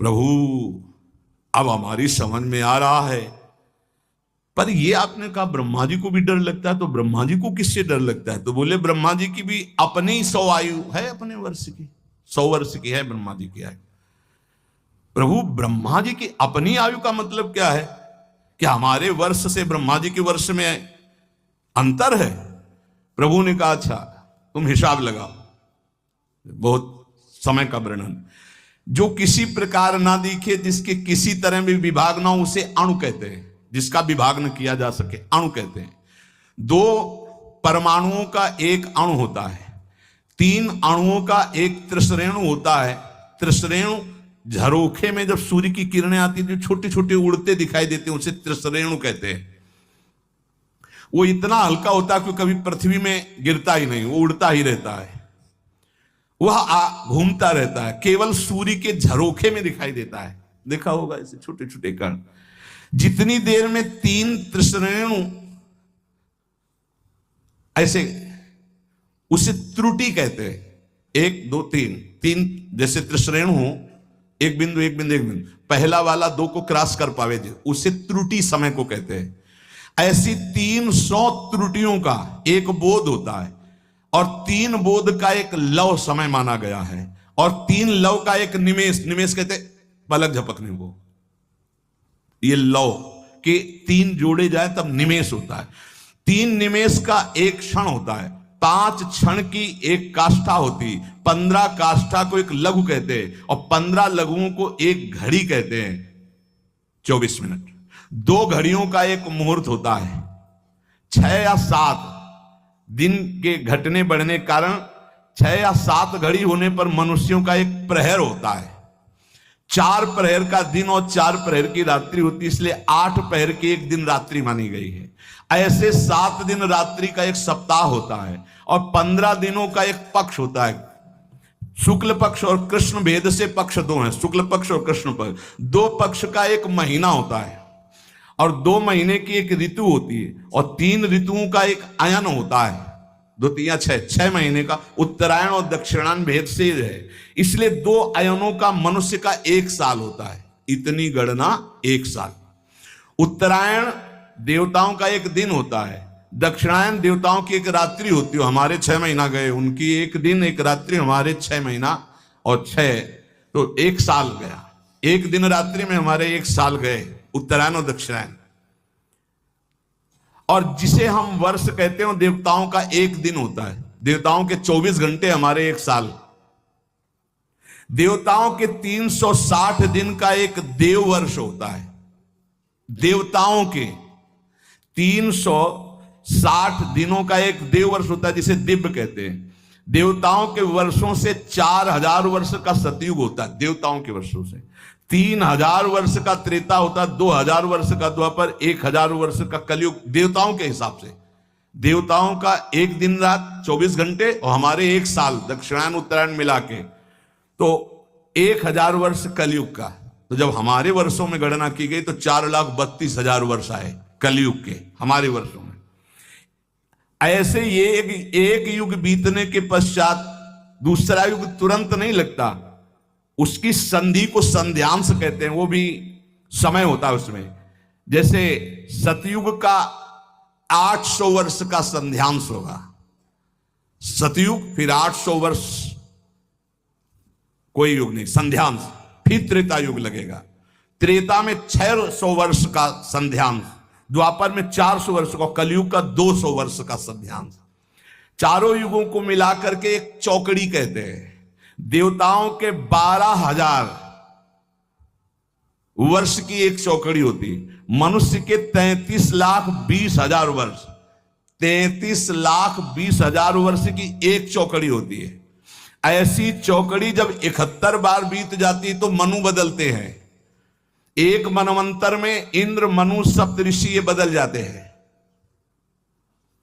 प्रभु अब हमारी समझ में आ रहा है। पर ये आपने कहा ब्रह्मा जी को भी डर लगता है, तो ब्रह्मा जी को किससे डर लगता है? तो बोले ब्रह्मा जी की भी अपनी 100 आयु है, अपने वर्ष की 100 वर्ष की है ब्रह्मा जी की आयु। प्रभु ब्रह्मा जी की अपनी आयु का मतलब क्या है? क्या हमारे वर्ष से ब्रह्मा जी के वर्ष में अंतर है? प्रभु ने कहा अच्छा तुम हिसाब लगाओ। बहुत समय का वर्णन। जो किसी प्रकार ना दिखे, जिसके किसी तरह भी विभाग ना हो, उसे अणु कहते हैं। जिसका विभाग न किया जा सके अणु कहते हैं। 2 परमाणुओं का एक अणु होता है। 3 अणुओं का एक त्रिश्रेणु होता है। त्रिश्रेणु झरोखे में जब सूर्य की किरणें आती है, जो छोटे छोटे उड़ते दिखाई देते हैं, उसे त्रिश्रेणु कहते हैं। वो इतना हल्का होता है कि कभी पृथ्वी में गिरता ही नहीं, वो उड़ता ही रहता है, वह घूमता रहता है, केवल सूर्य के झरोखे में दिखाई देता है। देखा होगा ऐसे छोटे छोटे कण। जितनी देर में 3 त्रिश्रेणु ऐसे, उसे त्रुटि कहते हैं। 1 2 3 जैसे त्रिश्रेणु हो, एक बिंदु एक बिंदु एक बिंदु, पहला वाला 2 को क्रॉस कर पावे, उसे त्रुटि समय को कहते हैं। ऐसी 300 त्रुटियों का एक बोध होता है, और 3 बोध का एक लव समय माना गया है, और 3 लव का एक निमेष, निमेष कहते पलक झपकने को। ये लव के 3 जोड़े जाए तब निमेष होता है। 3 निमेष का एक क्षण होता है। 5 क्षण की एक काष्ठा होती, 15 काष्ठा को एक लघु कहते हैं, और 15 लघुओं को एक घड़ी कहते हैं। 24 मिनट। 2 घड़ियों का एक मुहूर्त होता है। 6 या 7 दिन के घटने बढ़ने कारण 6 या 7 घड़ी होने पर मनुष्यों का एक प्रहर होता है। 4 प्रहर का दिन और 4 प्रहर की रात्रि होती है, इसलिए 8 प्रहर की एक दिन रात्रि मानी गई है। ऐसे 7 दिन रात्रि का एक सप्ताह होता है, और 15 दिनों का एक पक्ष होता है। शुक्ल पक्ष और कृष्ण भेद से पक्ष 2 हैं, शुक्ल पक्ष और कृष्ण पक्ष। 2 पक्ष का एक महीना होता है, और 2 महीने की एक ऋतु होती है, और 3 ऋतुओं का एक अयन होता है। 2 3 6 महीने का उत्तरायण और दक्षिणायन भेद से है, इसलिए 2 अयनों का मनुष्य का 1 साल होता है। इतनी गणना 1 साल। उत्तरायण देवताओं का एक दिन होता है, दक्षिणायन देवताओं की एक रात्रि होती है। हमारे 6 महीना गए, उनकी एक दिन एक रात्रि, हमारे 6 महीना और 6, तो 1 साल गया। एक दिन रात्रि में हमारे 1 साल गए, उत्तरायण और दक्षिणायन। और जिसे हम वर्ष कहते हैं, देवताओं का एक दिन होता है। देवताओं के 24 घंटे, हमारे 1 साल। देवताओं के 360 दिन का एक देव वर्ष होता है। देवताओं के 360 दिनों का एक देव वर्ष होता है, जिसे दिव्य कहते हैं। देवताओं के वर्षों से 4000 वर्ष का सतयुग होता है। देवताओं के वर्षों से 3000 वर्ष का त्रेता होता है, 2000 वर्ष का द्वापर, 1000 वर्ष का कलयुग। देवताओं के हिसाब से देवताओं का एक दिन रात 24 घंटे, और हमारे 1 साल दक्षिणायन उत्तरायण मिला के, तो 1000 वर्ष कलयुग का। तो जब हमारे वर्षों में गणना की गई तो 4,32,000 वर्ष आए कलयुग के हमारे वर्षों में। ऐसे ये एक युग बीतने के पश्चात दूसरा युग तुरंत नहीं लगता, उसकी संधि को संध्यांश कहते हैं। वो भी समय होता है उसमें। जैसे सतयुग का 800 वर्ष का संध्यांश होगा, सतयुग, फिर 800 वर्ष कोई युग नहीं संध्यांश, फिर त्रेता युग लगेगा। त्रेता में 600 वर्ष का संध्यांश, द्वापर में 400 वर्ष का, कलयुग का 200 वर्ष का संध्यांश। चारों युगों को मिलाकर के एक चौकड़ी कहते हैं। देवताओं के 12,000 वर्ष की एक चौकड़ी होती, मनुष्य के 33,20,000 वर्ष, 33,20,000 वर्ष की एक चौकड़ी होती है। ऐसी चौकड़ी जब 71 बार बीत जाती तो मनु बदलते हैं। एक मनवंतर में इंद्र, मनु, सप्तऋषि ये बदल जाते हैं।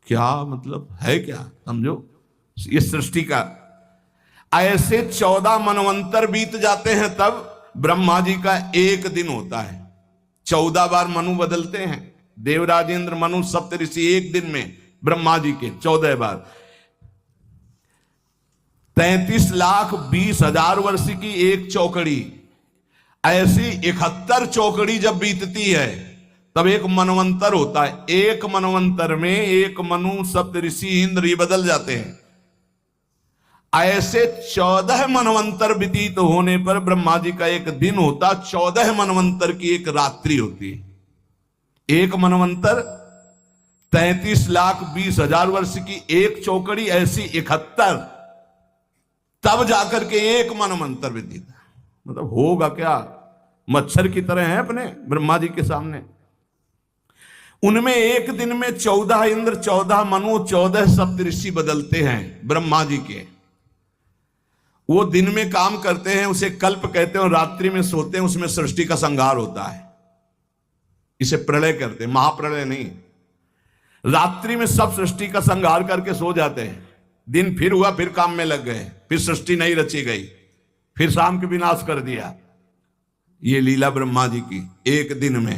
क्या मतलब है, क्या समझो ये सृष्टि का। ऐसे 14 मनवंतर बीत जाते हैं तब ब्रह्मा जी का एक दिन होता है। 14 बार मनु बदलते हैं, देवराज, इंद्र, मनु, सप्तऋषि एक दिन में ब्रह्मा जी के 14 बार। 33,20,000 वर्ष की एक चौकड़ी। ऐसी 71 चौकड़ी जब बीतती है तब एक मनवंतर होता है। एक मनवंतर में एक मनु, सप्तऋषि, इंद्र ये बदल जाते हैं। ऐसे 14 मनवंतर व्यतीत होने पर ब्रह्मा जी का एक दिन होता, 14 मनवंतर की एक रात्रि होती। एक मनवंतर 33,20,000 वर्ष की एक चौकड़ी, ऐसी 71, तब जाकर के एक मनवंतर व्यतीत। मतलब होगा क्या, मच्छर की तरह है अपने ब्रह्मा जी के सामने। उनमें एक दिन में 14 इंद्र, 14 मनु, 14 सप्तऋषि बदलते हैं ब्रह्मा जी के। वो दिन में काम करते हैं, उसे कल्प कहते हैं, और रात्रि में सोते हैं, उसमें सृष्टि का संहार होता है। इसे प्रलय करते हैं, महाप्रलय नहीं। रात्रि में सब सृष्टि का संहार करके सो जाते हैं, दिन फिर हुआ, फिर काम में लग गए, फिर सृष्टि नहीं रची गई, फिर शाम के विनाश कर दिया। ये लीला ब्रह्मा जी की एक दिन में।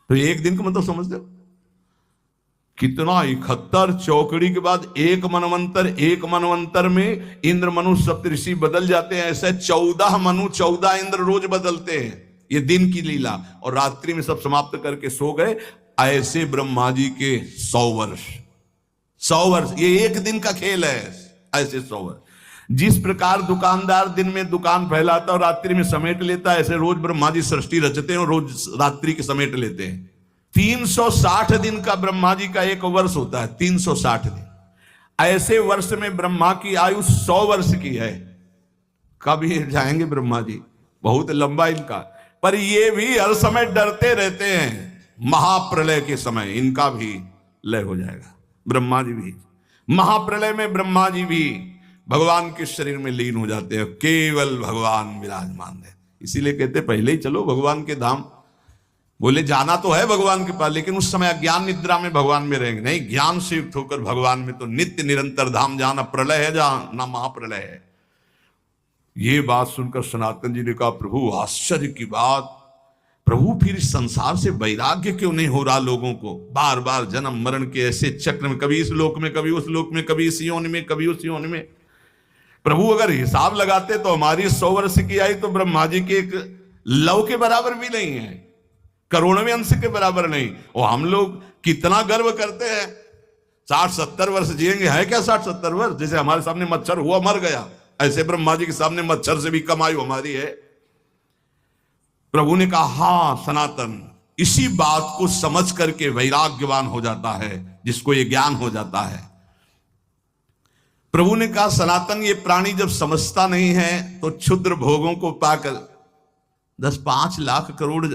तो एक दिन का मतलब समझ दो कितना, 71 चौकड़ी के बाद एक मनवंतर, एक मनवंतर में इंद्र मनु सप्तऋषि बदल जाते हैं। ऐसे 14 मनु 14 इंद्र रोज बदलते हैं। ये दिन की लीला, और रात्रि में सब समाप्त करके सो गए। ऐसे ब्रह्मा जी के 100 वर्ष, 100 वर्ष, ये एक दिन का खेल है। ऐसे 100 वर्ष। जिस प्रकार दुकानदार दिन में दुकान फैलाता और रात्रि में समेट लेता है, ऐसे रोज ब्रह्मा जी सृष्टि रचते हैं और रोज रात्रि के समेट लेते हैं। 360 दिन का ब्रह्मा जी का एक वर्ष होता है, 360 दिन। ऐसे वर्ष में ब्रह्मा की आयु 100 वर्ष की है। कब ये जाएंगे ब्रह्मा जी, बहुत लंबा इनका। पर ये भी हर समय डरते रहते हैं, महाप्रलय के समय इनका भी लय हो जाएगा। ब्रह्मा जी भी महाप्रलय में, ब्रह्मा जी भी भगवान के शरीर में लीन हो जाते हैं, केवल भगवान विराजमान है। इसीलिए कहते पहले ही चलो भगवान के धाम। बोले जाना तो है भगवान के पास, लेकिन उस समय अज्ञान निद्रा में भगवान में रहेंगे नहीं, ज्ञान से युक्त होकर भगवान में तो नित्य निरंतर धाम जाना। प्रलय है जहां, ना महाप्रलय है। ये बात सुनकर सनातन जी ने कहा, प्रभु आश्चर्य की बात, प्रभु फिर इस संसार से वैराग्य क्यों नहीं हो रहा लोगों को? बार बार जन्म मरण के ऐसे चक्र में, कभी इस लोक में, कभी उस लोक में, कभी इस योनि में, कभी उस योनि में। प्रभु अगर हिसाब लगाते तो हमारी 100 वर्ष की आई तो ब्रह्मा जी के एक लव के बराबर भी नहीं है, करोड़वें अंश के बराबर नहीं। और हम लोग कितना गर्व करते हैं, 60-70 वर्ष जिएंगे। है क्या 60-70 वर्ष? जैसे हमारे सामने मच्छर हुआ मर गया, ऐसे ब्रह्मा जी के सामने मच्छर से भी कम आयु हमारी है। प्रभु ने कहा, हां सनातन, इसी बात को समझ करके वैराग्यवान हो जाता है, जिसको ये ज्ञान हो जाता है। प्रभु ने कहा, सनातन, ये प्राणी जब समझता नहीं है तो क्षुद्र भोगों को पाकर 10-5 लाख करोड़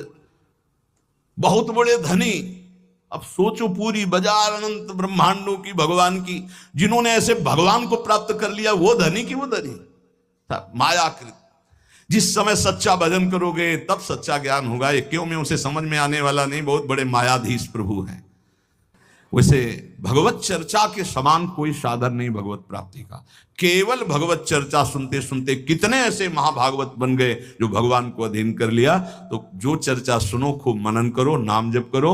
बहुत बड़े धनी, अब सोचो पूरी बाजार अनंत ब्रह्मांडों की भगवान की, जिन्होंने ऐसे भगवान को प्राप्त कर लिया, वो धनी की वो धनी मायाकृत। जिस समय सच्चा भजन करोगे तब सच्चा ज्ञान होगा। ये क्यों में उसे समझ में आने वाला नहीं, बहुत बड़े मायाधीश प्रभु हैं। वैसे भगवत चर्चा के समान कोई साधन नहीं भगवत प्राप्ति का। केवल भगवत चर्चा सुनते सुनते कितने ऐसे महाभागवत बन गए जो भगवान को अधीन कर लिया। तो जो चर्चा सुनो, खूब मनन करो, नाम जप करो,